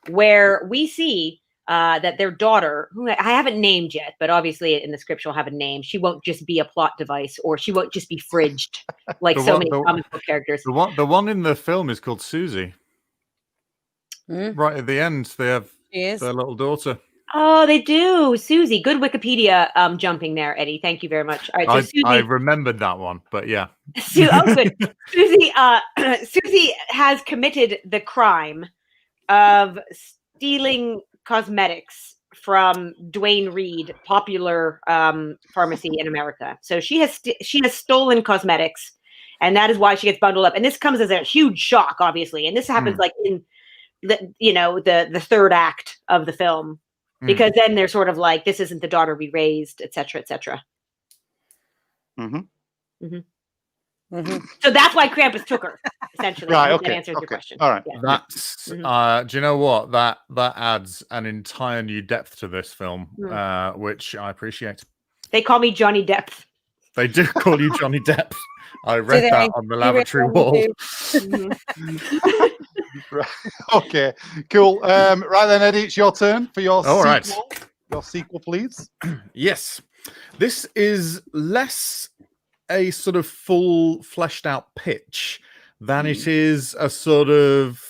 D: where we see that their daughter, who I haven't named yet, but obviously in the script she'll have a name. She won't just be a plot device, or she won't just be fridged like many comic book characters.
B: The one in the film is called Susie. Right at the end, they have their little daughter.
D: Oh, they do. Susie. Good Wikipedia jumping there, Eddie. Thank you very much. All right, so Susie,
B: I remembered that one, but yeah.
D: Good. Susie has committed the crime of stealing cosmetics from Dwayne Reed, popular pharmacy in America. So she has stolen cosmetics, and that is why she gets bundled up. And this comes as a huge shock, obviously. And this happens like in the third act of the film, because then they're sort of like, this isn't the daughter we raised, etc., etc. So that's why Krampus took her, essentially.
A: Right,
D: That answers your question.
A: All right.
D: Yeah.
B: That's do you know what? That adds an entire new depth to this film, which I appreciate.
D: They call me Johnny Depp.
B: They do call you Johnny Depp. I read that on the lavatory wall.
A: Right. Okay, cool. Right then, Eddie, it's your turn for your sequel.
B: Right.
A: Your sequel, please.
B: Yes. This is less a sort of full fleshed out pitch than it is a sort of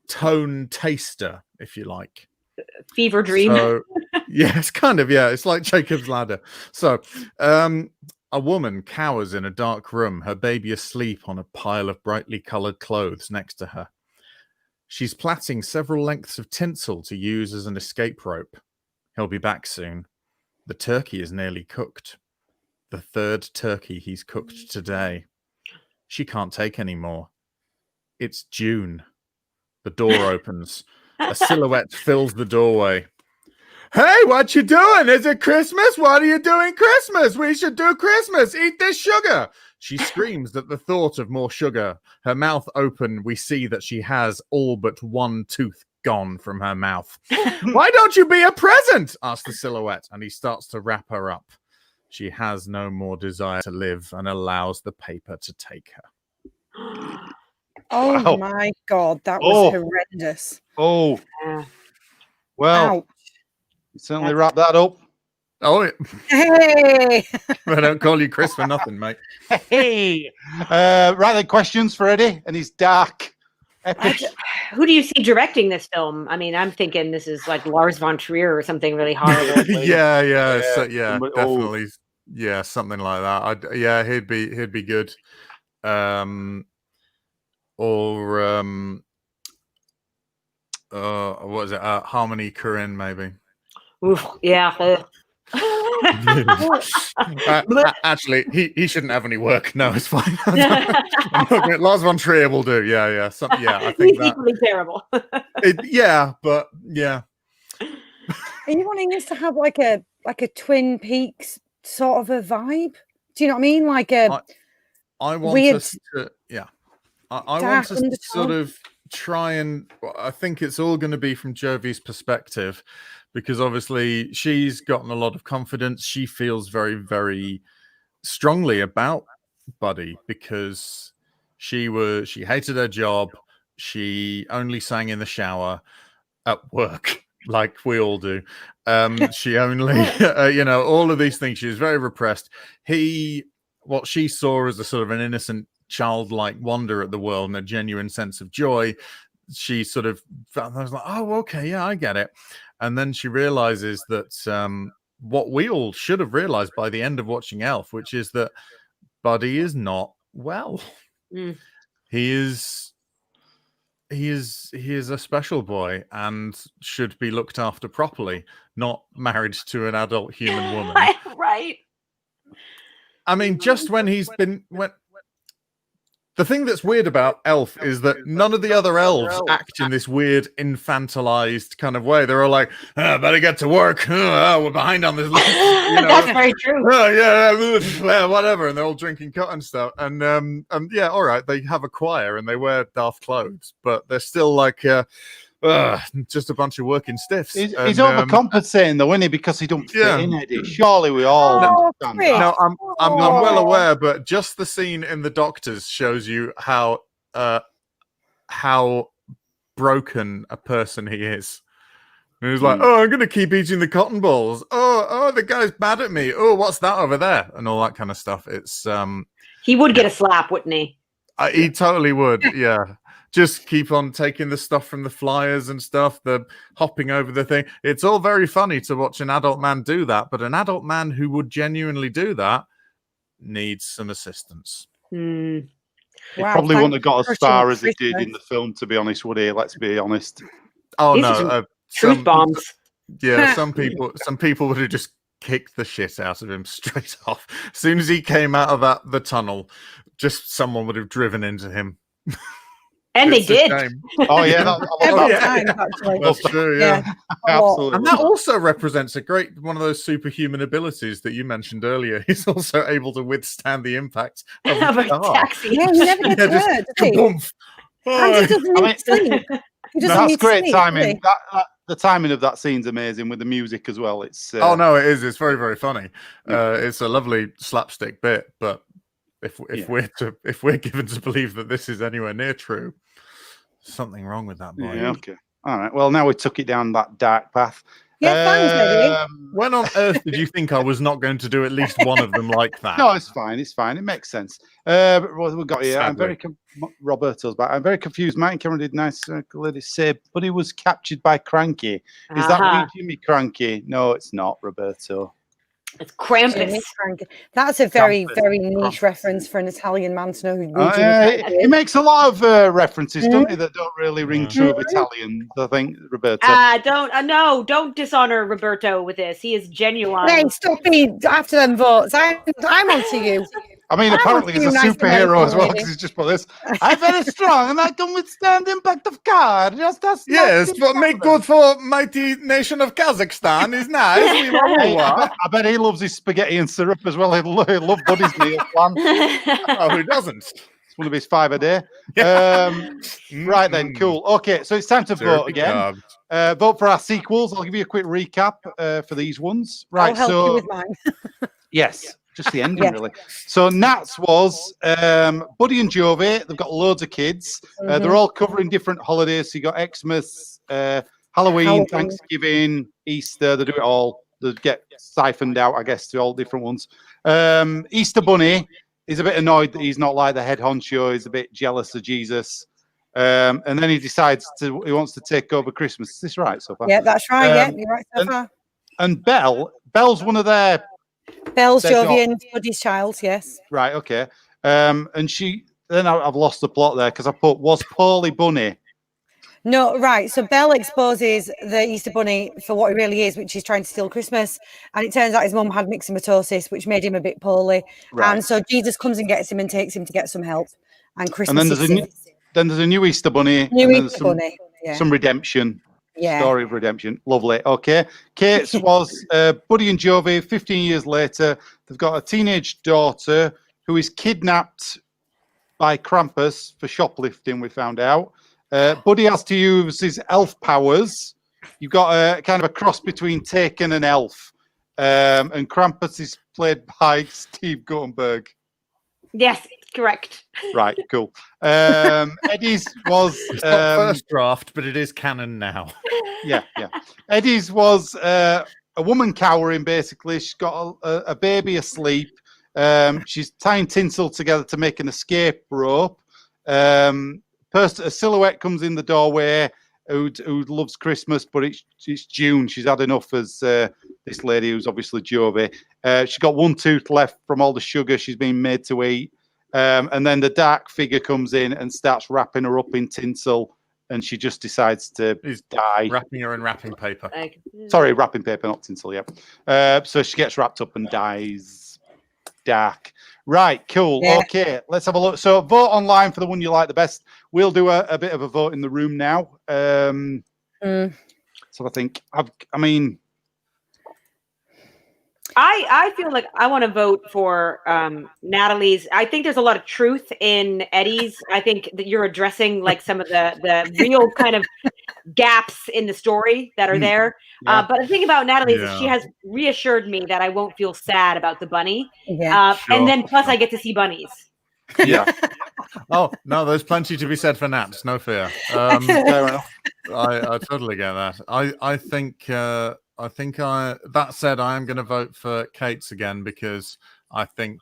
B: tone taster, if you like.
D: Fever dream.
B: So, yeah, it's kind of, yeah, it's like Jacob's Ladder. So, a woman cowers in a dark room, her baby asleep on a pile of brightly coloured clothes next to her. She's plaiting several lengths of tinsel to use as an escape rope. He'll be back soon. The turkey is nearly cooked. The third turkey he's cooked today. She can't take any more. It's June. The door opens. A silhouette fills the doorway. Hey, what you doing? Is it Christmas? What are you doing Christmas? We should do Christmas. Eat this sugar. She screams at the thought of more sugar. Her mouth open, we see that she has all but one tooth gone from her mouth. Why don't you be a present? Asks the silhouette, and he starts to wrap her up. She has no more desire to live and allows the paper to take her.
C: Oh
A: Wow.
C: my God, that was horrendous.
A: Oh,
D: Yeah.
A: well,
C: Ouch.
A: you certainly wrap that up.
B: Oh,
C: Hey!
B: I don't call you Chris for nothing, mate.
A: Hey, right then, questions for Eddie and his dark epic.
D: Who do you see directing this film? I mean, I'm thinking this is like Lars von Trier or something really horrible.
B: yeah,
A: somebody-
B: definitely. Yeah, something like that. Yeah, he'd be good. What is it? Harmony Korine, maybe.
D: Oof, yeah.
B: Actually, he shouldn't have any work. No, it's fine. Lars von Trier will do. Yeah. I think
D: He's
B: that.
D: equally terrible.
B: But yeah.
C: Are you wanting this to have like a Twin Peaks sort of a vibe? Do you know what I mean? Like a
B: I want
C: weird
B: us to, yeah. I
C: dark
B: want us to sort
C: undertone.
B: of try and, I think it's all going to be from Jovie's perspective, because obviously she's gotten a lot of confidence. She feels very, very strongly about Buddy because she hated her job. She only sang in the shower at work, like we all do. She only, all of these things. She was very repressed. What she saw as a sort of an innocent, childlike wonder at the world and a genuine sense of joy. She sort of was like, oh, okay, yeah, I get it. And then she realizes that what we all should have realized by the end of watching Elf, which is that Buddy is not well.
D: Mm.
B: He is a special boy and should be looked after properly, not married to an adult human woman.
D: Right.
B: I mean, just when the thing that's weird about Elf is that none of the other elves act in this weird infantilized kind of way. They're all like, better get to work. We're behind on this.
D: That's very true.
B: Yeah, whatever. And they're all drinking cut and stuff. And yeah, all right. They have a choir and they wear daft clothes, but they're still like just a bunch of working stiffs.
A: He's overcompensating though, isn't he? Because he don't fit in, Eddie. Surely we all understand
C: Chris.
A: that.
B: No, I'm well aware, but just the scene in The Doctors shows you how broken a person he is. And he's like, I'm going to keep eating the cotton balls. Oh, the guy's bad at me. Oh, what's that over there? And all that kind of stuff. It's
D: he would get a slap, wouldn't he?
B: He totally would. Yeah. Just keep on taking the stuff from the flyers and stuff, the hopping over the thing. It's all very funny to watch an adult man do that, but an adult man who would genuinely do that needs some assistance.
A: He probably wouldn't have got as far as he did in the film, to be honest, would he? Let's be honest.
B: Oh,
D: These
B: no.
D: Truth bombs.
B: Yeah, some people would have just kicked the shit out of him straight off. As soon as he came out of the tunnel, just someone would have driven into him.
D: And they did.
A: Oh yeah,
C: Every time, actually.
B: That's true. Yeah,
A: absolutely.
B: And that also represents one of those superhuman abilities that you mentioned earlier. He's also able to withstand the impact of a car.
D: Taxi.
C: Yeah, he never gets hurt, does he? And he doesn't need sleep.
A: That's great timing. The timing of that scene's amazing with the music as well. It's
B: oh no, it is. It's very, very funny. It's a lovely slapstick bit, but if we're given to believe that this is anywhere near true, something wrong with that boy.
A: Yeah, okay. All right. Well, now we took it down that dark path.
C: Yeah, thanks, Eddie.
B: When on earth did you think I was not going to do at least one of them like that?
A: No, it's fine. It's fine. It makes sense. What we've got here, I'm
B: Sadly.
A: very Roberto's back. I'm very confused. Mike and Cameron did nice. Lady say, but he was captured by Cranky. Is that wee Jimmy Cranky? No, it's not, Roberto.
D: It's Krampus.
C: Jimmy Cranky. That's a very,
B: Krampus.
C: very niche
B: Krampus.
C: reference for an Italian man to know who Jimmy Cranky
A: He
C: is.
A: makes a lot of references, don't he, that don't really ring true of Italians, I think, Roberto.
D: Don't dishonor Roberto with this. He is genuine.
C: Hey, stop me after them votes. I'm on to you.
A: I mean,
C: I
A: apparently
C: want
A: he's a
C: to be nice
A: superhero
C: American
A: as well,
C: lady.
A: because he's just put this. I'm very strong, and I can withstand the impact of car. Just as
B: Yes, but make good for mighty nation of Kazakhstan is nice. We
A: Hey,
B: want
A: I bet he loves his spaghetti and syrup as well. He'll love Buddy's meal plan.
B: Oh, who doesn't?
A: It's one of his 5 a day. Right then, cool. Okay, so it's time to vote again. Vote for our sequels. I'll give you a quick recap for these ones. Right,
C: I'll help you with mine.
A: yes, just the ending really. So Nats was Buddy and Jovi. They've got loads of kids. They're all covering different holidays. So you got Xmas, Halloween, Thanksgiving, Easter. They do it all. They get siphoned out, I guess, to all different ones. Easter Bunny is a bit annoyed that he's not like the head honcho. He's a bit jealous of Jesus. And then he decides he wants to take over Christmas. Is this right so far?
C: Yeah, that's right. Yeah, you're right so far.
A: And Belle's one of their
C: Belle's
A: they're
C: Jovi
A: not-
C: and Buddy's child, yes.
A: right. Okay. And then I've lost the plot there because I put was Paulie Bunny.
C: No, right. So Belle exposes the Easter Bunny for what he really is, which is trying to steal Christmas. And it turns out his mum had myxomatosis, which made him a bit poorly.
A: Right.
C: And so Jesus comes and gets him and takes him to get some help. And Christmas
A: And then there's a new Easter Bunny.
C: New
A: and then
C: Easter Bunny. Yeah.
A: some redemption.
C: Yeah.
A: Story of redemption. Lovely. Okay. Kate's was Buddy and Jovi. 15 years later, they've got a teenage daughter who is kidnapped by Krampus for shoplifting, we found out. Buddy has to use his elf powers. You've got a kind of a cross between Taken and Elf. And Krampus is played by Steve Guttenberg.
D: Yes, correct.
A: Right, cool. Eddie's was
B: It's not first draft, but it is canon now.
A: yeah. Eddie's was a woman cowering, basically. She's got a baby asleep. She's tying tinsel together to make an escape rope. A silhouette comes in the doorway who loves Christmas, but it's June. She's had enough as this lady who's obviously Jovi. She's got one tooth left from all the sugar she's been made to eat. And then the dark figure comes in and starts wrapping her up in tinsel, and she just decides to die.
B: Wrapping her in wrapping paper.
A: Sorry, wrapping paper, not tinsel, yeah. So she gets wrapped up and dies. Dark. Right, cool.
C: Yeah.
A: Okay, let's have a look. So vote online for the one you like the best. We'll do a bit of a vote in the room now. So I think,
D: I feel like I want to vote for Natalie's. I think there's a lot of truth in Eddie's. I think that you're addressing like some of the real kind of gaps in the story that are there.
A: Yeah.
D: But the thing about Natalie is she has reassured me that I won't feel sad about the bunny.
C: Yeah.
D: And then plus I get to see bunnies.
A: yeah.
B: Oh no, there's plenty to be said for Nats. No fear.
A: Fair enough.
B: I totally get that. I think that said, I am going to vote for Kate's again because I think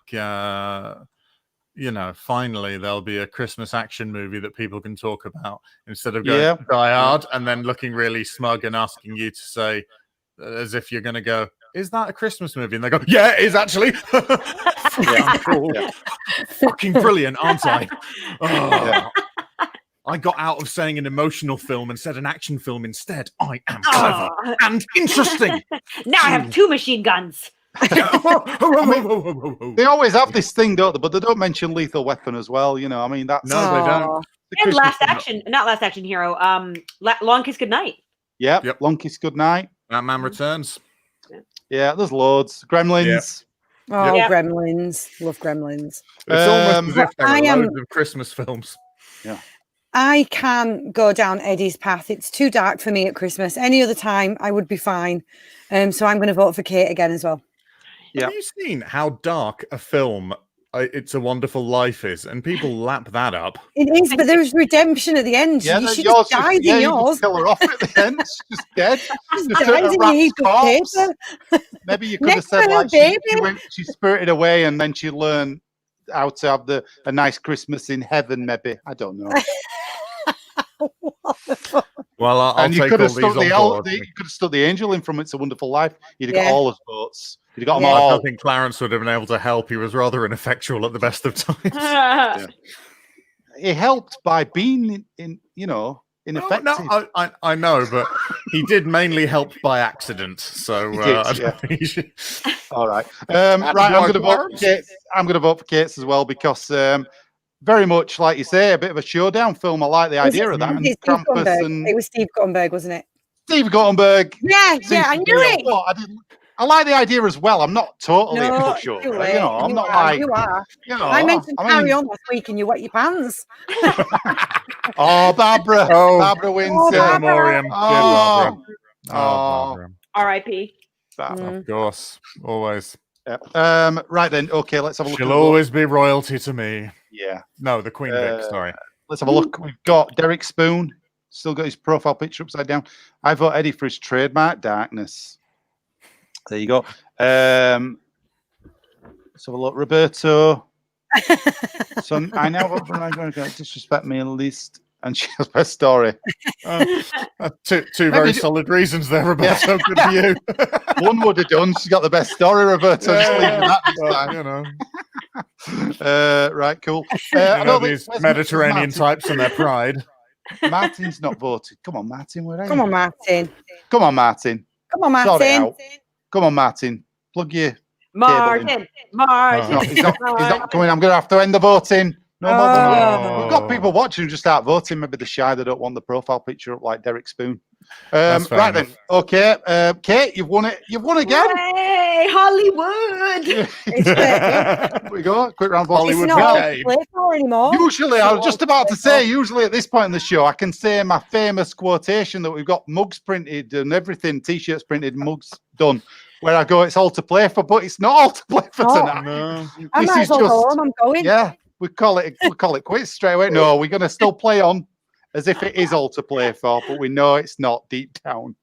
B: finally there'll be a Christmas action movie that people can talk about instead of going Die Hard and then looking really smug and asking you to say as if you're going to go, is that a Christmas movie? And they go, yeah, it is actually.
A: Yeah, cool. Yeah.
B: Fucking brilliant, aren't I? Oh.
A: Yeah.
B: I got out of saying an emotional film and said an action film instead. I am clever and interesting.
D: Now I have 2 machine guns.
A: They always have this thing, don't they? But they don't mention Lethal Weapon as well. You know, I mean, that's
B: No, they don't.
D: And not Last Action Hero. Long Kiss Goodnight.
A: Yep. Long Kiss Goodnight.
B: Batman Returns.
A: Yeah, there's loads. Gremlins.
C: Oh,
D: Yeah.
C: Gremlins. Love Gremlins.
B: It's almost as if there
C: I
B: are
C: am-
B: loads of Christmas films.
A: Yeah.
C: I can go down Eddie's path. It's too dark for me at Christmas. Any other time, I would be fine. So I'm going to vote for Kate again as well.
A: Yeah.
B: Have you seen how dark a film It's a Wonderful Life is, and people lap that up.
C: It is, but there's redemption at the end.
A: Yeah,
C: You should
A: yours
C: have died
A: yeah,
C: in
A: you
C: yours.
A: just kill her off at the end. She's just dead.
C: Just
A: Just
C: died
A: a
C: in the
A: rat's
C: heap of
A: corpse.
C: paper.
A: Maybe you could have
C: Next
A: said
C: to her
A: like
C: baby.
A: she spirited away and then she learned how to have a nice Christmas in heaven. Maybe I don't know.
C: What the fuck?
B: Well, I'll
A: And you
B: take
A: could
B: all
A: have
B: these
A: stuck
B: on board.
A: you could have stuck the angel in from It's a Wonderful Life. You'd have got
C: Yeah.
A: all his votes. You'd have got them
C: Yeah.
B: I
A: all.
B: don't think Clarence would have been able to help. He was rather ineffectual at the best of times.
A: Yeah. He helped by being ineffective.
B: No, I know, but he did mainly help by accident. So
A: He did,
B: I
A: yeah.
B: don't think he should...
A: All right. Right, I'm going to vote for Kate's. I'm going to vote for Kate's as well because very much like you say, a bit of a showdown film. I like the idea of that. And Krampus and
C: It was Steve Guttenberg, wasn't it?
A: Steve Guttenberg.
C: Yeah,
A: seems
C: yeah, I
A: to
C: knew
A: be
C: it.
A: what I like the idea as well. I'm not totally a
C: No,
A: pushover.
C: you
A: You know, I'm
C: you
A: not
C: are,
A: like
C: you are.
A: you know.
C: I mentioned
A: I
C: Carry
A: mean,
C: On last week, and you wet your pants.
A: oh, Barbara.
B: Oh,
A: Barbara wins.
C: Oh,
B: In
C: Barbara.
B: memoriam. Dear Barbara.
A: Oh,
B: Oh, Barbara.
D: R.I.P.
A: Barbara.
B: Of course. Always.
A: Yeah. Right then. Okay, let's have a look.
B: She'll
A: at
B: always be royalty to me.
A: Yeah.
B: No, the Queen Vic, sorry.
A: Let's have a look. We've got Derek Spoon. Still got his profile picture upside down. I vote Eddie for his trademark darkness. There you go. Let's have a look. Roberto. So I now vote for I'm going to disrespect me at least. And she has best story.
B: Two very solid reasons there, Roberto. Good for you.
A: One would have done. She's got the best story, Roberto. Just leaving that this time.
B: You know.
A: Right, cool.
B: These Mediterranean types and their pride.
A: Martin's not voted. Come on, Martin. Where are you?
C: Come on, Martin.
A: Come on, Martin.
C: Come on,
A: Sort it
C: Martin.
A: out. Come on, Martin. Plug your
D: Martin.
A: He's not coming. I'm going to have to end the voting. No more voting. We've got
B: Oh.
A: people watching who just start voting. Maybe they're shy. They don't want the profile picture up like Derek Spoon.
B: That's fair
A: Right
B: enough.
A: then. Okay. Kate, you've won it. You've won again.
D: Hey, Hollywood.
A: Here we go. Quick round of applause.
C: It's
B: Hollywood
C: not
B: McCabe.
C: play for anymore.
A: Usually, I was just about to say, usually at this point in the show, I can say my famous quotation that we've got mugs printed and everything, t-shirts printed, mugs done, where I go, it's all to play for, but it's not all to play for
C: No.
A: tonight.
B: No.
C: I
A: This
C: might
A: is
C: as well go
A: just,
C: home. I'm going.
A: yeah, we call it quits straight away. No, we're going to still play on as if it is all to play for, but we know it's not deep down.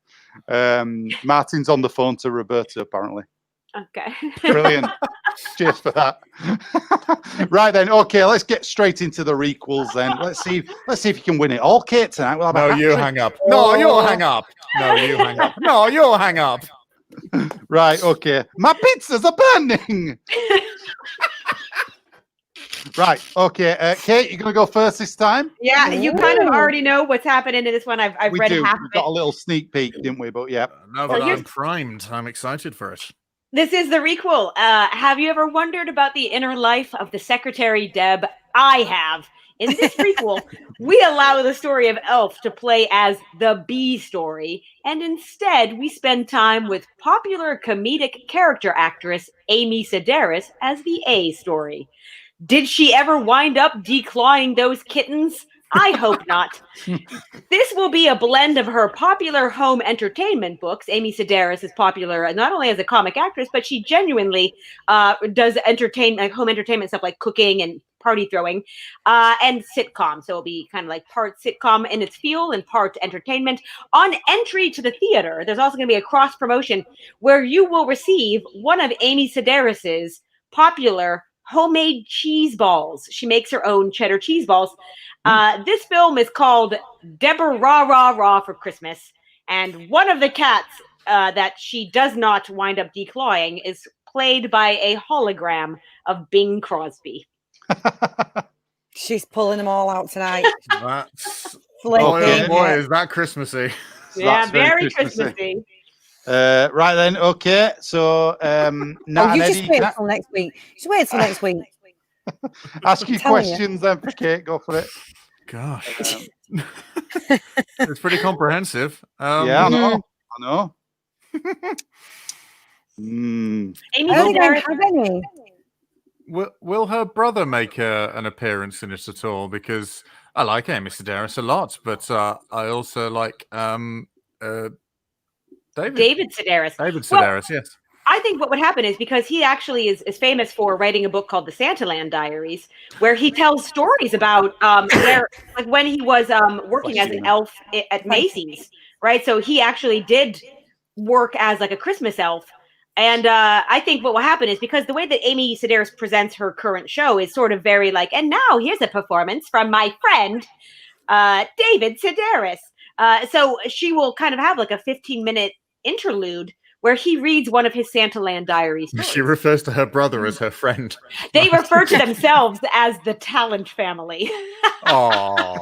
A: Martin's on the phone to Roberto, apparently.
D: Okay.
A: Brilliant. Cheers for that. Right then, okay, let's get straight into the requels then. Let's see if you can win it all, Kate, tonight. We'll have
B: No,
A: a
B: you
A: hat-trick.
B: hang up. No, you'll hang up. No, you hang up. No, you'll hang up.
A: Right, okay. My pizzas are burning. Right, okay. Kate, you're going to go first this time?
D: Yeah, you kind of
C: Ooh.
D: already know what's happening in this one. I've
A: We
D: read
A: do.
D: half
A: We
D: of
A: got
D: it.
A: a little sneak peek, didn't we? But yeah.
B: No,
D: So
B: but
D: here's-
B: I'm primed. I'm excited for it.
D: This is the requel. Have you ever wondered about the inner life of the Secretary Deb? I have. In this prequel, we allow the story of Elf to play as the B story, and instead we spend time with popular comedic character actress Amy Sedaris as the A story. Did she ever wind up declawing those kittens? I hope not. This will be a blend of her popular home entertainment books. Amy Sedaris is popular not only as a comic actress, but she genuinely does home entertainment stuff like cooking and party throwing, and sitcom. So it'll be kind of like part sitcom in its feel and part entertainment. On entry to the theater, there's also going to be a cross promotion where you will receive one of Amy Sedaris's popular homemade cheese balls. She makes her own cheddar cheese balls. This film is called Deborah Rah Rah Rah for Christmas, and one of the cats that she does not wind up declawing is played by a hologram of Bing Crosby.
C: She's pulling them all out tonight.
B: That's
C: Flipping
B: oh boy,
C: it.
B: is that Christmassy?
A: So
D: Yeah,
A: that's
D: very Christmassy.
A: Right then, okay. So, Nat
C: Oh, you
A: and
C: just
A: Eddie,
C: wait
A: Nat,
C: till next week. Just wait till next week.
A: ask your
C: I'm telling you.
A: questions then for Kate. Go for it.
B: Gosh, it's pretty comprehensive.
A: Yeah, I know. I know.
D: Amy
C: I don't think I
D: Sedaris.
C: have any.
B: Will her brother make an appearance in it at all? Because I like Amy Sedaris a lot, but I also like David
D: David Sedaris.
B: David
D: Well,
B: Sedaris. Yes.
D: I think what would happen is because he actually is famous for writing a book called the Santaland Diaries, where he tells stories about where, like, when he was working as an elf at Macy's, right? So he actually did work as like a Christmas elf. And I think what will happen is because the way that Amy Sedaris presents her current show is sort of very like, and now here's a performance from my friend, David Sedaris. So she will kind of have like a 15-minute interlude where he reads one of his Santaland Diaries.
B: She refers to her brother as her friend.
D: They refer to themselves as the Talent Family.
B: Oh,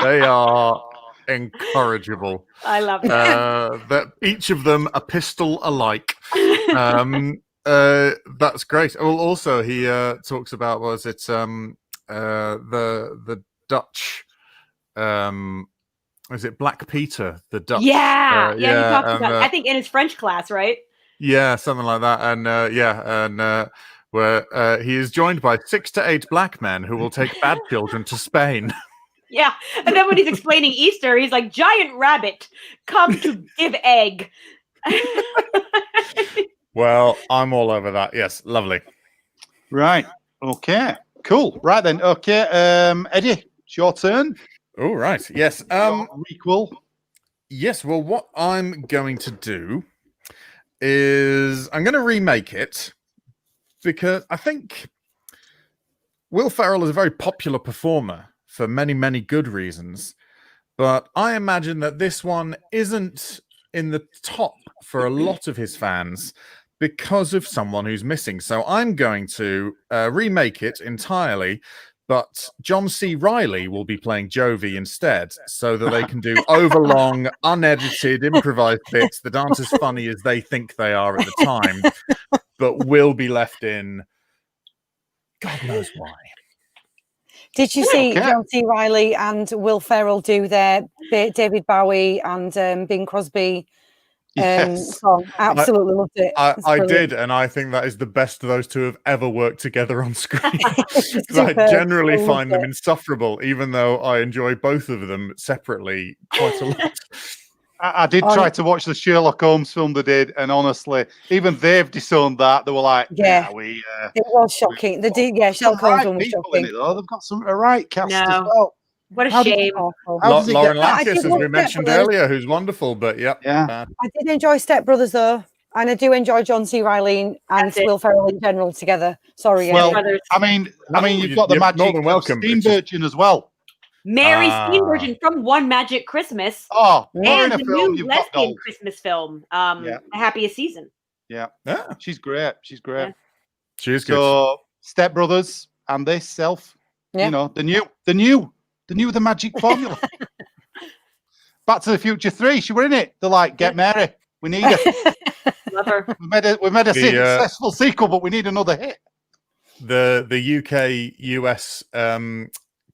B: they are incorrigible.
D: I love that.
B: That each of them a pistol alike. That's great. Well, also he talks about the Dutch. Is it Black Peter, the Dutch?
D: Yeah, he talks about. I think in his French class, right?
B: Yeah, something like that. And where he is joined by 6 to 8 black men who will take bad children to Spain.
D: Yeah, and then when he's explaining Easter, he's like, "Giant rabbit, come to give egg."
B: Well, I'm all over that. Yes, lovely.
A: Right. Okay. Cool. Right then. Okay. Eddie, it's your turn.
B: All right. Yes.
A: Requel.
B: Yes. Well, what I'm going to do is I'm going to remake it because I think Will Ferrell is a very popular performer for many, many good reasons. But I imagine that this one isn't in the top for a lot of his fans because of someone who's missing. So I'm going to remake it entirely, but John C. Reilly will be playing Jovi instead, so that they can do overlong, unedited, improvised bits that aren't as funny as they think they are at the time, but will be left in God knows why.
C: Did you see John C. Reilly and Will Ferrell do their David Bowie and Bing Crosby song? Absolutely loved it.
B: I did, and I think that is the best those two have ever worked together on screen. Because I generally find them insufferable, even though I enjoy both of them separately quite a lot.
A: I did try to watch the Sherlock Holmes film they did, and honestly, even they've disowned that. They were like, it
C: was shocking. They did, Sherlock Holmes one was shocking.
A: They've got some right cast as well.
D: What a shame.
B: Lauren Lapkus, as we mentioned earlier, who's wonderful, but
A: yeah.
C: I did enjoy Step Brothers though, and I do enjoy John C. Reilly and Will Ferrell in general together. Sorry,
A: well, I mean, you've got the magic Steenburgen as well.
D: Mary Steenburgen from One Magic Christmas.
A: Oh,
D: and the new lesbian Christmas film, The Happiest Season.
A: Yeah, she's great. She's great.
D: Yeah.
B: She is good.
A: So, Step Brothers and this Self, you know, the new The Magic Formula. Back to the Future 3. She were in it. They're like, get Mary. We need her.
D: Love her.
A: We made a successful sequel, but we need another hit.
B: The UK-US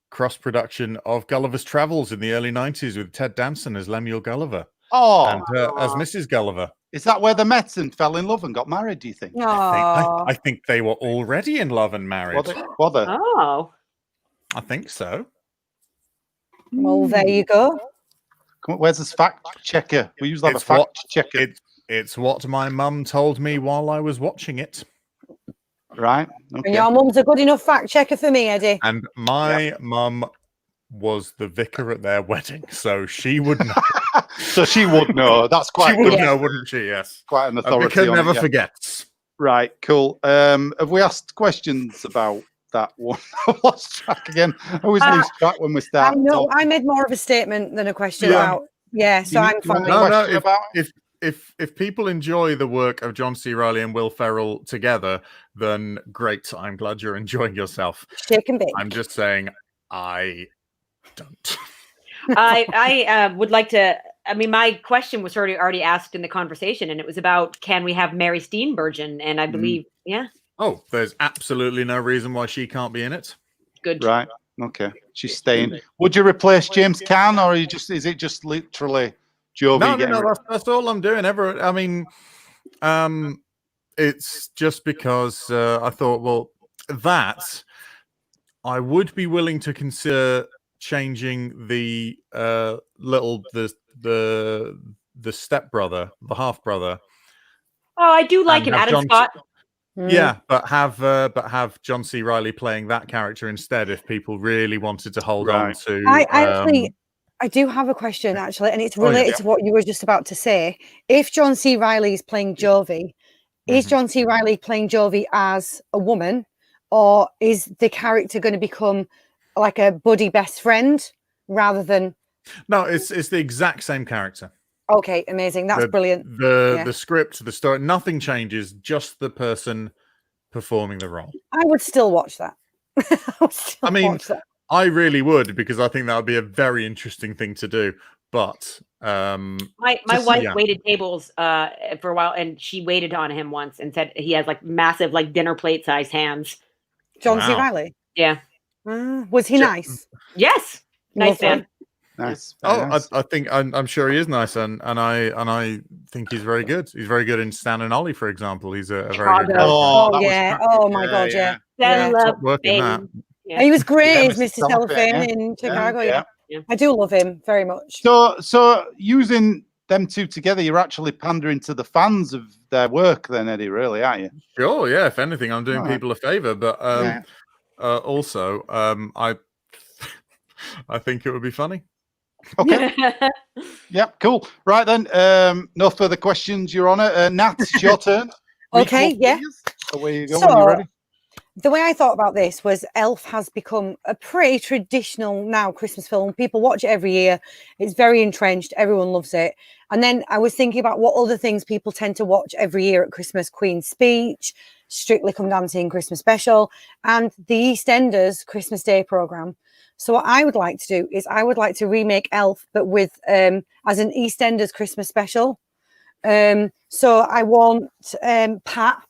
B: cross production of Gulliver's Travels in the early 90s with Ted Danson as Lemuel Gulliver. And as Mrs. Gulliver.
A: Is that where they met and fell in love and got married, do you think?
B: I think they were already in love and married.
A: Were they?
D: Oh.
B: I think so.
C: Well, there you go.
A: Come on, where's this fact checker? We usually have a fact checker.
B: It's what my mum told me while I was watching it.
A: Right. Okay.
C: And your mum's a good enough fact checker for me, Eddie.
B: And my mum was the vicar at their wedding, so she would know.
A: So she would know. That's quite.
B: She would know, wouldn't she? Yes.
A: Quite an authority.
B: A vicar never forgets.
A: Right. Cool. Have we asked questions about that one? I've lost track again. I always lose track when we start.
C: I made more of a statement than a question about. Yeah, so I'm fine.
B: No. If people enjoy the work of John C. Reilly and Will Ferrell together, then great. I'm glad you're enjoying yourself.
C: Shake and bake.
B: I'm just saying, I don't.
D: I would like to. I mean, my question was already asked in the conversation, and it was about can we have Mary Steenburgen? And I believe,
B: Oh, there's absolutely no reason why she can't be in it.
D: Good.
A: Right. Okay. She's staying. Would you replace James Caan, or is it just literally Jovi?
B: No. That's all I'm doing. I mean, it's just because I thought, well, that I would be willing to consider changing the the stepbrother, the half brother,
D: Oh, I do like
B: And
D: him,
B: have
D: Adam Scott.
B: Yeah, but have John C. Reilly playing that character instead if people really wanted to hold on to.
C: I do have a question actually, and it's related to what you were just about to say. If John C. Reilly is playing Jovi, is John C. Reilly playing Jovi as a woman, or is the character going to become like a buddy best friend rather than?
B: No, it's the exact same character.
C: Okay, amazing. That's brilliant.
B: The script, the story, nothing changes. Just the person performing the role.
C: I would still watch that.
B: I mean, I really would, because I think that would be a very interesting thing to do. But
D: my wife waited tables for a while, and she waited on him once and said he has like massive, like dinner plate sized hands.
C: John C. Reilly.
D: Yeah.
C: Was he nice?
D: Yes. Nice man.
A: Nice.
B: I think I'm sure he is nice, and I think he's very good. He's very good in Stan and Ollie, for example. He's a very good.
C: Oh yeah. Oh my god. Yeah. He was great as Mr. Cellophane in Chicago. Yeah. I do love him very much.
A: So using them two together, you're actually pandering to the fans of their work, then, Eddie. Really, aren't you?
B: Sure. Yeah. If anything, I'm doing people a favor, but also, I think it would be funny.
A: Okay. Yeah, cool. Right then. No further questions, Your Honor. Nat, it's your turn.
C: Okay, yeah.
A: Away you go. When you're ready.
C: The way I thought about this was Elf has become a pretty traditional now Christmas film. People watch it every year. It's very entrenched. Everyone loves it. And then I was thinking about what other things people tend to watch every year at Christmas. Queen's Speech, Strictly Come Dancing Christmas Special, and the EastEnders Christmas Day programme. So what I would like to do is I would like to remake Elf, but with as an EastEnders Christmas special. So I want Pat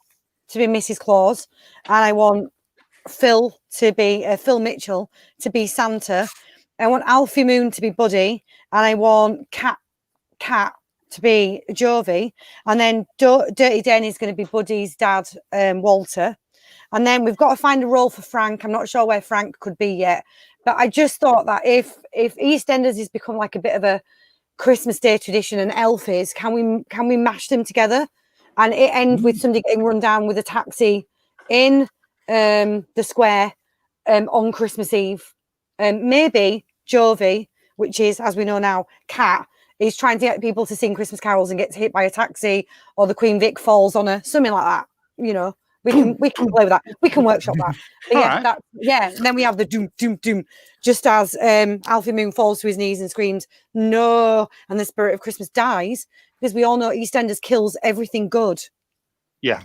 C: to be Mrs. Claus, and I want Phil to be Phil Mitchell to be Santa. I want Alfie Moon to be Buddy, and I want Cat to be Jovi, and then Dirty Den is going to be Buddy's dad, Walter. And then we've got to find a role for Frank. I'm not sure where Frank could be yet. But I just thought that if EastEnders has become like a bit of a Christmas Day tradition and Elf is, can we mash them together and it end with somebody getting run down with a taxi in the square on Christmas Eve? Maybe Jovi, which is, as we know now, Cat, is trying to get people to sing Christmas carols and gets hit by a taxi, or the Queen Vic falls on her, something like that. You know, we can play with that. We can workshop that. But and then we have the doom, doom, doom, just as Alfie Moon falls to his knees and screams, "No!" and the spirit of Christmas dies, because we all know EastEnders kills everything good.
A: Yeah.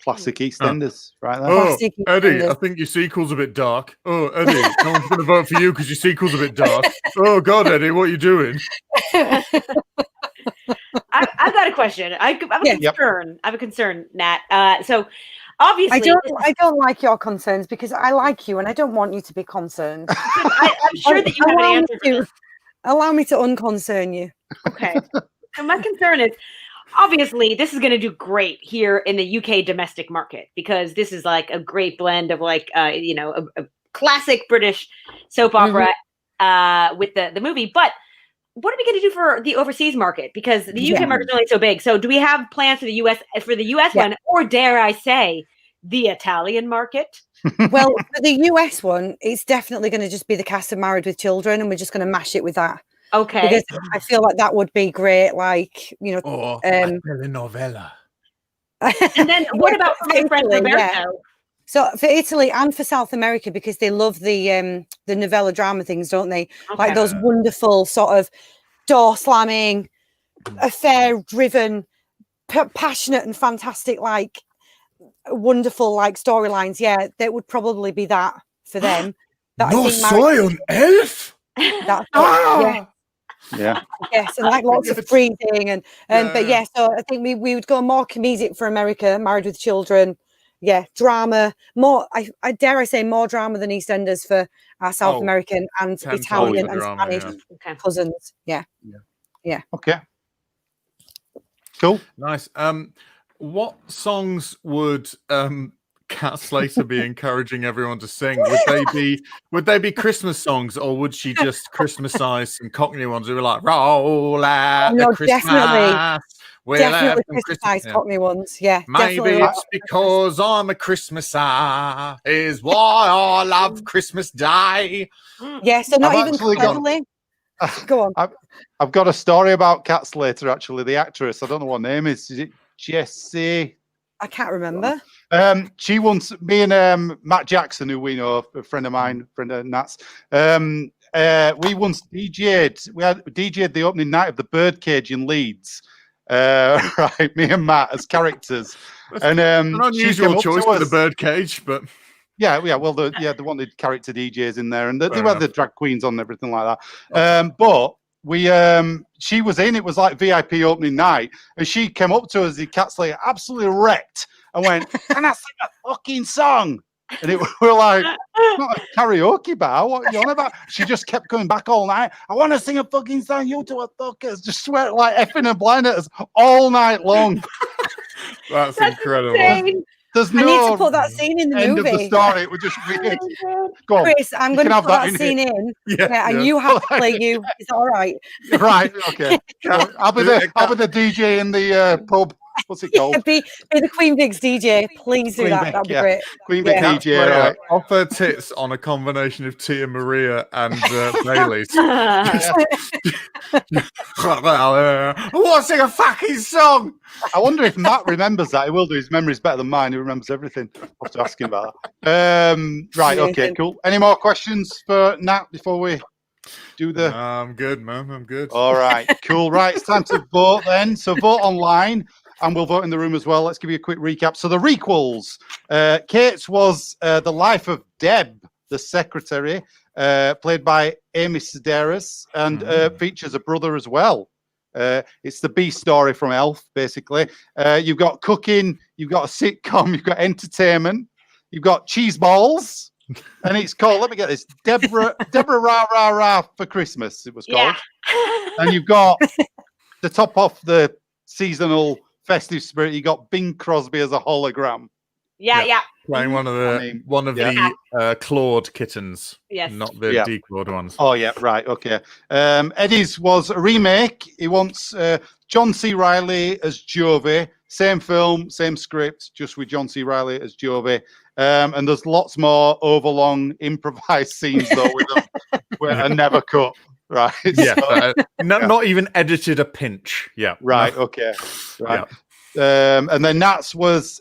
A: Classic EastEnders, right there.
B: Oh, Eddie, I think your sequel's a bit dark. Oh, Eddie, no one's going to vote for you because your sequel's a bit dark. Oh, God, Eddie, what are you doing?
D: I've got a question. I have a concern. I have a concern, Nat. So obviously,
C: I don't like your concerns because I like you and I don't want you to be concerned.
D: I'm sure that you have an answer for this.
C: Allow me to unconcern you.
D: Okay. So my concern is, obviously, this is going to do great here in the UK domestic market, because this is like a great blend of like, a classic British soap opera with the movie. But what are we going to do for the overseas market? Because the UK market is only so big. So do we have plans for the US one, or dare I say, the Italian market?
C: Well, for the US one, it's definitely going to just be the cast of Married with Children, and we're just going to mash it with that.
D: Okay.
C: Because I feel like that would be great, like, a
B: telenovela.
D: And then what about for my friend Roberto?
C: Yeah. So for Italy and for South America, because they love the novella drama things, don't they? Okay. Like those wonderful sort of door slamming, affair-driven, passionate and fantastic, like wonderful like storylines. Yeah, that would probably be that for them.
B: No soy un elf.
C: That's
A: Yeah.
C: Yes, and like lots of freezing and but yeah, so I think we would go more comedic for America, Married with Children. Yeah, drama, more I dare I say more drama than EastEnders for our South American and Italian and Spanish cousins. Yeah.
A: Okay. Cool.
B: Nice. What songs would Cat Slater be encouraging everyone to sing? Would they be Christmas songs, or would she just Christmasize some Cockney ones who were like roll out the Christmas?
C: Definitely Christmas Cockney ones. Yeah,
B: maybe
C: definitely.
B: it's because I'm a Christmaser is why I love Christmas Day.
C: Yeah, so not
A: I've
C: even
A: actually got-
C: cleverly. Go on.
A: I've got a story about Cat Slater, actually, the actress. I don't know what her name is. Is it Jessie?
C: I can't remember.
A: She once, me and Matt Jackson, who we know, a friend of mine, friend of Nat's, we once DJ'd the opening night of the Birdcage in Leeds. Right, me and Matt as characters. And
B: an unusual choice for the Birdcage, but
A: well, they wanted character DJs in there, and they had the drag queens on and everything like that. But we, she was in. It was like VIP opening night, and she came up to us, the Cat Slater, absolutely wrecked, and went, "Can I sing a fucking song?" And we're like, "It's not a karaoke bar. What are you on about?" She just kept coming back all night. "I want to sing a fucking song. You two are fuckers." Just swear like effing and blind at us all night long.
B: That's incredible.
D: Insane.
A: There's
C: I need
A: no
C: to put that scene in the
A: end
C: movie.
A: of the story. It would just be go on.
C: Chris, I'm going to
A: have
C: put that
A: in
C: scene
A: it.
C: in.
B: Yeah,
C: And you have to play you. Is that all right?
A: Right. Okay. I'll be the DJ in the pub. What's it called?
C: Be the Queen Big's DJ. Please do
A: Queen
C: that.
A: Vic,
C: That'd be
A: yeah.
C: great.
A: Queen Vic
C: Yeah.
A: DJ. Right.
B: Off her tits on a combination of Tia Maria and Bailey's. What, sing a fucking song?
A: I wonder if Matt remembers that. He will do. His memory's better than mine. He remembers everything. I'll have to ask him about that. Right. Okay. Cool. Any more questions for Nat before we do the?
B: I'm good, man. I'm good.
A: All right. Cool. Right. It's time to vote then. So vote online. And we'll vote in the room as well. Let's give you a quick recap. So the requels. Kate's was The Life of Deb, the secretary, played by Amy Sedaris, and features a brother as well. It's the B story from Elf, basically. You've got cooking, you've got a sitcom, you've got entertainment, you've got cheese balls, and it's called, let me get this, Deborah Rah Rah Rah for Christmas, it was called.
D: Yeah.
A: And you've got, to top off the seasonal festive spirit, you got Bing Crosby as a hologram.
D: Yeah.
B: Playing one of the clawed kittens.
D: Yes.
B: Not the declawed ones.
A: Oh, yeah, right, okay. Eddie's was a remake. He wants John C. Reilly as Jovi. Same film, same script, just with John C. Reilly as Jovi. And there's lots more overlong improvised scenes, though, with them, where are never cut. Right.
B: Yeah.
A: So,
B: not even edited a pinch. Yeah.
A: right, okay. Right. Yeah. And then Nats was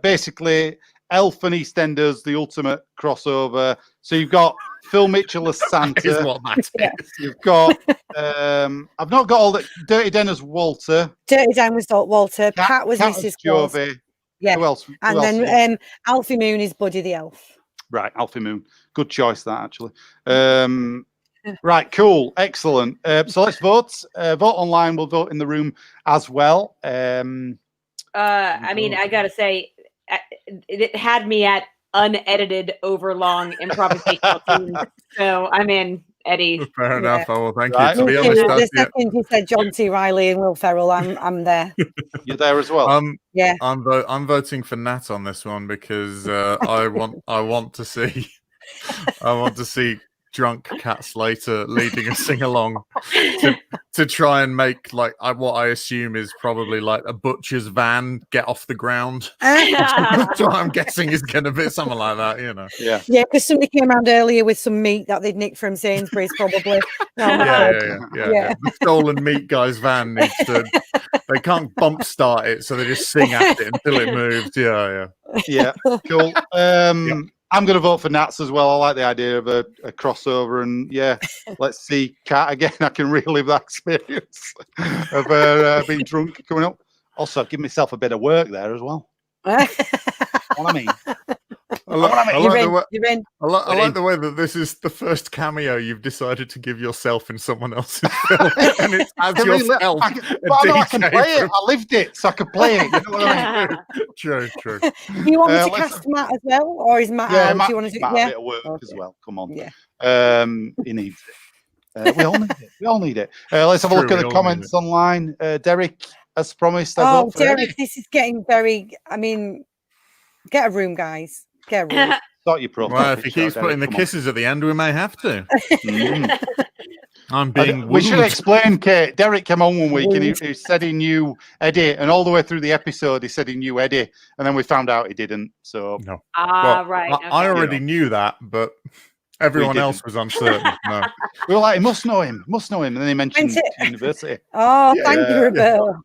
A: basically Elf and EastEnders, the ultimate crossover. So you've got Phil Mitchell as Santa.
B: That is what that is.
A: You've got I've not got all the Dirty Den as Walter.
C: Dirty Dan was Walter. Pat was
A: Cat
C: Mrs. Claus.
A: Jovi.
C: Yeah.
A: Who else?
C: And then Alfie Moon is Buddy the Elf.
A: Right, Alfie Moon. Good choice, that actually. Right, cool, excellent. So let's vote. Vote online. We'll vote in the room as well.
D: I mean, I gotta say, it had me at unedited, overlong improvisational scenes. So I'm in, Eddie.
B: Fair enough. Oh, well, thank
A: Right.
B: you. To be honest,
C: The second you said John C. Reilly and Will Ferrell, I'm there.
A: You're there as well.
C: Yeah.
B: I'm voting for Nat on this one because I want to see drunk Cat Slater leading a sing along to try and make like what I assume is probably like a butcher's van get off the ground. That's what I'm guessing is going to be something like that, you know.
A: Yeah.
C: Yeah, because somebody came around earlier with some meat that they'd nicked from Sainsbury's, probably.
B: Yeah. The stolen meat guy's van needs to. They can't bump start it, so they just sing at it until it moves. Yeah.
A: Cool. I'm going to vote for Nats as well. I like the idea of a crossover, and let's see Cat again. I can relive that experience of being drunk coming up. Also, give myself a bit of work there as well. What I mean.
B: I like
C: You're
B: the way that this is the first cameo you've decided to give yourself in someone else's film, and it's as yourself.
A: I can play it. I lived it, so I can play it. You know what I mean?
B: True.
C: Do you want me to cast Matt as well, or is Matt out?
A: Matt,
C: Do you want to do
A: Matt a bit of work as well. Come on.
C: Yeah.
A: He needs it. We all need it. We all need it. Let's have a look at the comments online. Derek, as promised.
C: Derek, this is getting very. I mean, Get a room, guys. Get a room.
A: Start your profile.
B: Well, if he
A: picture,
B: keeps
A: Derek,
B: putting the
A: come on.
B: kisses at the end, we may have to.
A: Mm.
B: I'm being
A: We should
B: wooed.
A: explain, Kate. Derek came on one week and he said he knew Eddie, and all the way through the episode he said he knew Eddie, and then we found out he didn't. So
B: No.
D: Right.
B: I
D: okay.
B: already knew that, but everyone else was uncertain. No.
A: we were like, he must know him, and then he mentioned university.
C: Oh,
B: Yeah,
C: thank you, Rebel.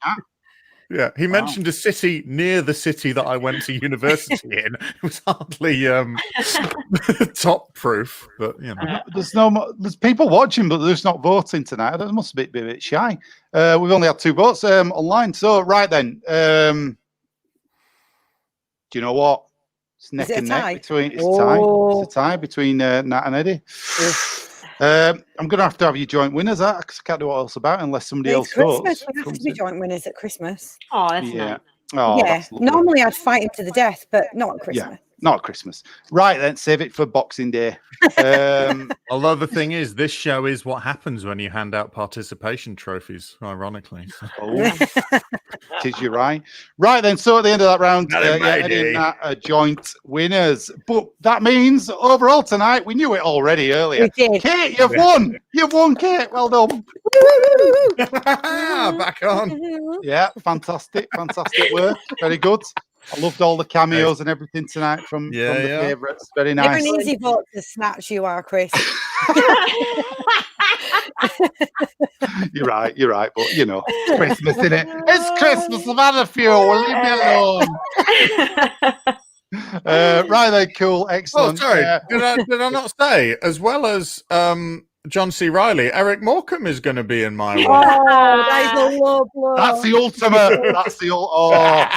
B: Yeah, he mentioned a city near the city that I went to university in. It was hardly top proof, but you know.
A: There's people watching, but they're just not voting tonight. That must be a bit shy. We've only had 2 votes online. So right then, do you know what? It's neck and neck between. It's a tie between Nat and Eddie. I'm going to have you joint winners, because I can't do what else about it unless somebody else
C: Christmas.
A: votes.
C: We have to be joint winners at Christmas.
D: Oh, that's nice.
A: Oh,
C: yeah.
A: that's lovely.
C: Normally I'd fight him to the death, but not at Christmas.
A: Yeah, not at Christmas. Right then, save it for Boxing Day.
B: Although the thing is, this show is what happens when you hand out participation trophies, ironically. So.
A: Tis you right. Right then, so at the end of that round, Eddie and Nat are joint winners. But that means overall tonight, we knew it already earlier.
C: We did.
A: Kate, you've won. You've won, Kate. Well done.
B: Back on.
A: Yeah, fantastic work. Very good. I loved all the cameos and everything tonight from the favourites. Very nice.
C: You're an easy vote to snatch, you are, Chris.
A: You're right. But, you know, it's Christmas, isn't it? It's Christmas. I've had a few. Well, leave me alone. Right then, cool. Excellent.
B: Oh, sorry. Did I not say, as well as John C. Reilly, Eric Morecambe is going to be in my one.
C: Oh, that is a low blow.
A: That's the ultimate. Oh,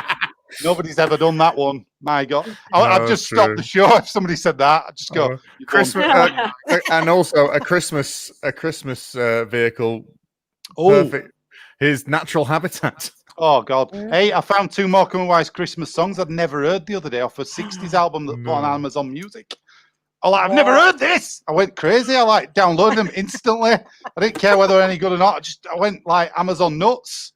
A: nobody's ever done that one. My God. I'd just stop the show if somebody said that. I'd just go.
B: Christmas, and also a Christmas vehicle.
A: Oh,
B: perfect. His natural habitat.
A: Oh, God. Hey, I found 2 Morecambe and Wise Christmas songs I'd never heard the other day off a 60s album that put on Amazon Music. I've never heard this. I went crazy. I downloaded them instantly. I didn't care whether they're any good or not. I went Amazon nuts.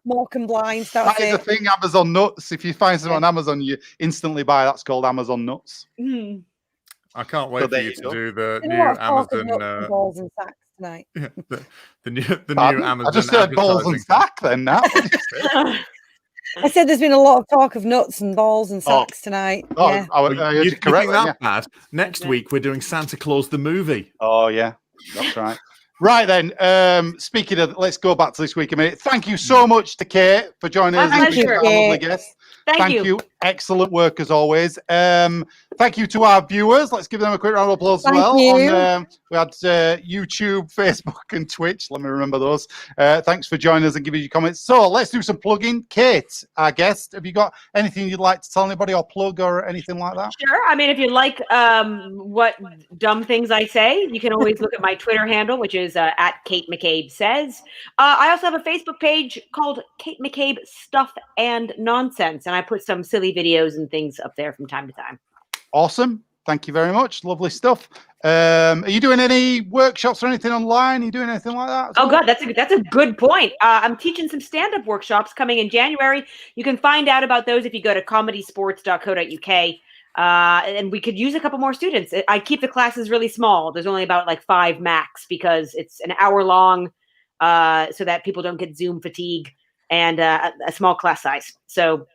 C: Morecambe blinds.
A: That is the thing, Amazon nuts. If you find something on Amazon, you instantly buy. That's called Amazon nuts.
B: I can't wait for you to do the new Amazon
C: balls and sacks tonight.
B: the new Amazon.
A: I just said balls and sack then. Now
C: I said there's been a lot of talk of nuts and balls and sacks tonight. Yeah.
A: You correct
B: that bad. Next week we're doing Santa Claus the movie.
A: Oh yeah, that's right. Right then, speaking of, let's go back to this week a minute. Thank you so much to Kate for joining us.
D: Thank you,
A: lovely guest.
D: Thank you.
A: Excellent work as always. Thank you to our viewers. Let's give them a quick round of applause as well.
C: You.
A: We had YouTube, Facebook, and Twitch. Let me remember those. Thanks for joining us and giving your comments. So let's do some plugging. Kate, our guest, have you got anything you'd like to tell anybody or plug or anything like that?
D: Sure. I mean, if you like what dumb things I say, you can always look at my Twitter handle, which is at Kate McCabe Says. I also have a Facebook page called Kate McCabe Stuff and Nonsense, and I put some silly videos and things up there from time to time.
A: Awesome. Thank you very much. Lovely stuff. Are you doing any workshops or anything online? Are you doing anything like that?
D: Oh, God, that's a good point. I'm teaching some stand-up workshops coming in January. You can find out about those if you go to comedysports.co.uk. And we could use a couple more students. I keep the classes really small. There's only about 5 max because it's an hour long so that people don't get Zoom fatigue and a small class size. So,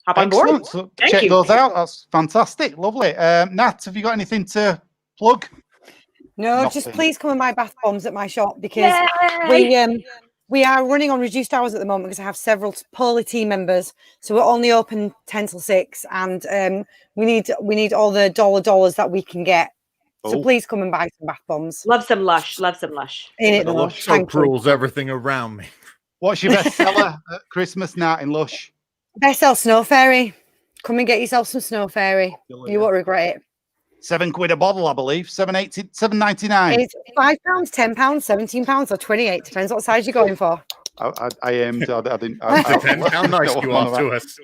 D: hop on board.
A: So check those out. That's fantastic. Lovely. Nat, have you got anything to plug?
C: No, just please come and buy bath bombs at my shop because we are running on reduced hours at the moment because I have several poorly team members. So we're only open 10 till 6 and we need all the dollars that we can get. So please come and buy some bath bombs.
D: Love some Lush.
C: In it,
B: Lush rules everything around me.
A: What's your best seller at Christmas, Nat, in Lush?
C: Best sell Snow Fairy. Come and get yourself some Snow Fairy. You won't regret it.
A: £7 a bottle, I believe. $7.99.
C: It's £5, £10, £17, or $28. Depends what size you're going for.
A: I aimed. I didn't.
B: Depends how nice you are to us.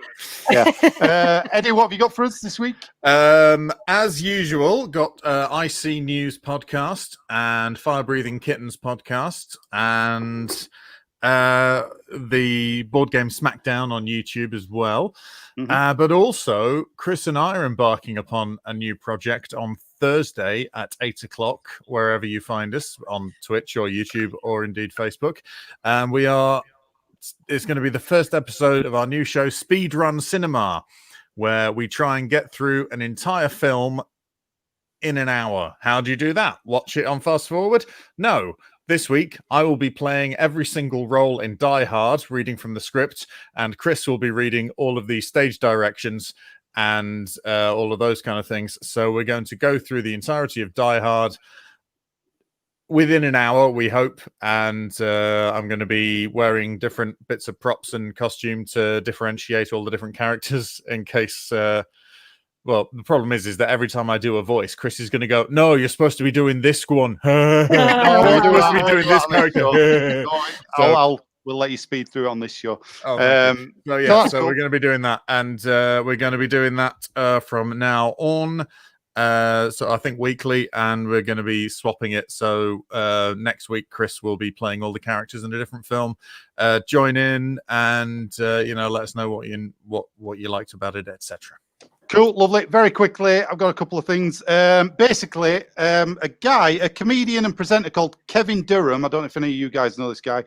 A: Yeah. Eddie, what have you got for us this week?
B: As usual, got IC News podcast and Fire Breathing Kittens podcast and the board game Smackdown on YouTube as well.
A: Mhm.
B: But also, Chris and I are embarking upon a new project on Thursday at 8 o'clock, wherever you find us on Twitch or YouTube or indeed Facebook. It's going to be the first episode of our new show, Speedrun Cinema, where we try and get through an entire film in an hour. How do you do that? Watch it on Fast Forward? No. This week, I will be playing every single role in Die Hard, reading from the script, and Chris will be reading all of the stage directions and all of those kind of things. So we're going to go through the entirety of Die Hard within an hour, we hope, and I'm going to be wearing different bits of props and costume to differentiate all the different characters in case... Well, the problem is that every time I do a voice, Chris is going to go, "No, you're supposed to be doing this one." No, you're supposed to be doing this character.
A: We'll let you speed through it on this show.
B: So
A: cool.
B: We're going to be doing that, and we're going to be doing that from now on. So I think weekly, and we're going to be swapping it. So next week, Chris will be playing all the characters in a different film. Join in, and let us know what you liked about it, etc.
A: Cool, lovely. Very quickly, I've got a couple of things. Basically, a comedian and presenter called Kevin Durham. I don't know if any of you guys know this guy.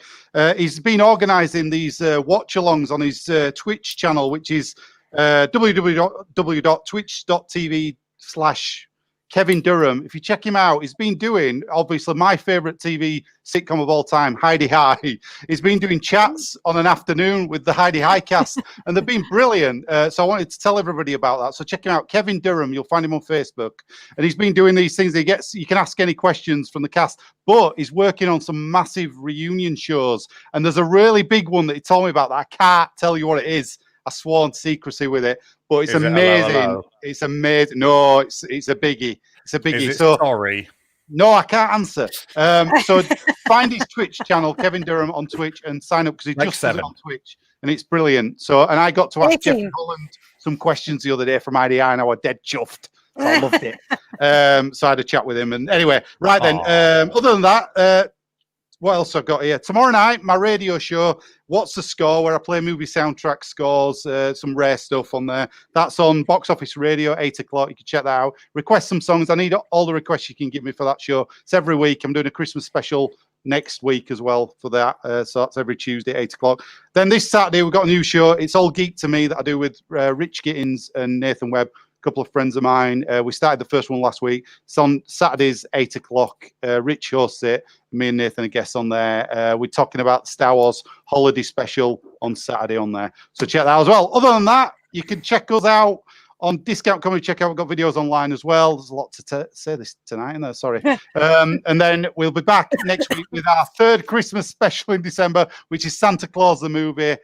A: He's been organising these watch-alongs on his Twitch channel, which is www.twitch.tv/Kevin Durham. If you check him out, he's been doing, obviously, my favourite TV sitcom of all time, Heidi High. He's been doing chats on an afternoon with the Heidi High cast, and they've been brilliant. So I wanted to tell everybody about that. So check him out, Kevin Durham. You'll find him on Facebook. And he's been doing these things. You can ask any questions from the cast, but he's working on some massive reunion shows. And there's a really big one that he told me about that I can't tell you what it is. I sworn secrecy with it, but it's amazing. It's amazing. No, it's a biggie. It's a biggie.
B: Is it sorry?
A: No, I can't answer. So find his Twitch channel, Kevin Durham, on Twitch, and sign up because he just does it on Twitch, and it's brilliant. So, and I got to ask Jeffrey Holland some questions the other day from IDI, and I was dead chuffed. So I loved it. So I had a chat with him, and anyway, right then. Other than that. What else I've got here? Tomorrow night, my radio show, What's the Score, where I play movie soundtrack scores, some rare stuff on there. That's on Box Office Radio, 8 o'clock. You can check that out. Request some songs. I need all the requests you can give me for that show. It's every week. I'm doing a Christmas special next week as well for that. So that's every Tuesday, 8 o'clock. Then this Saturday, we've got a new show. It's All Geek to Me that I do with Rich Gittins and Nathan Webb. Couple of friends of mine. We started the first one last week. It's on Saturdays, 8 o'clock. Rich hosts it. Me and Nathan are guests on there. We're talking about Star Wars holiday special on Saturday on there. So check that out as well. Other than that, you can check us out on Discount Comedy Checkout. We've got videos online as well. There's a lot to say this tonight, isn't there? Sorry. And then we'll be back next week with our third Christmas special in December, which is Santa Claus the movie.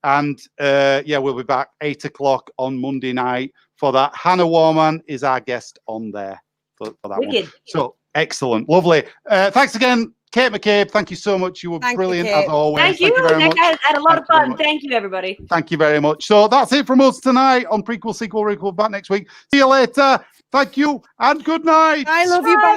A: And we'll be back 8 o'clock on Monday night for that. Hannah Warman is our guest on there for that one. So excellent, lovely. Thanks again, Kate McCabe. Thank you so much. You were brilliant as always.
D: Thank you very much. I had a lot of fun. Thank you, everybody.
A: Thank you very much. So that's it from us tonight on Prequel, Sequel, Requel. Back next week. See you later. Thank you and good night.
C: I love you. Bye.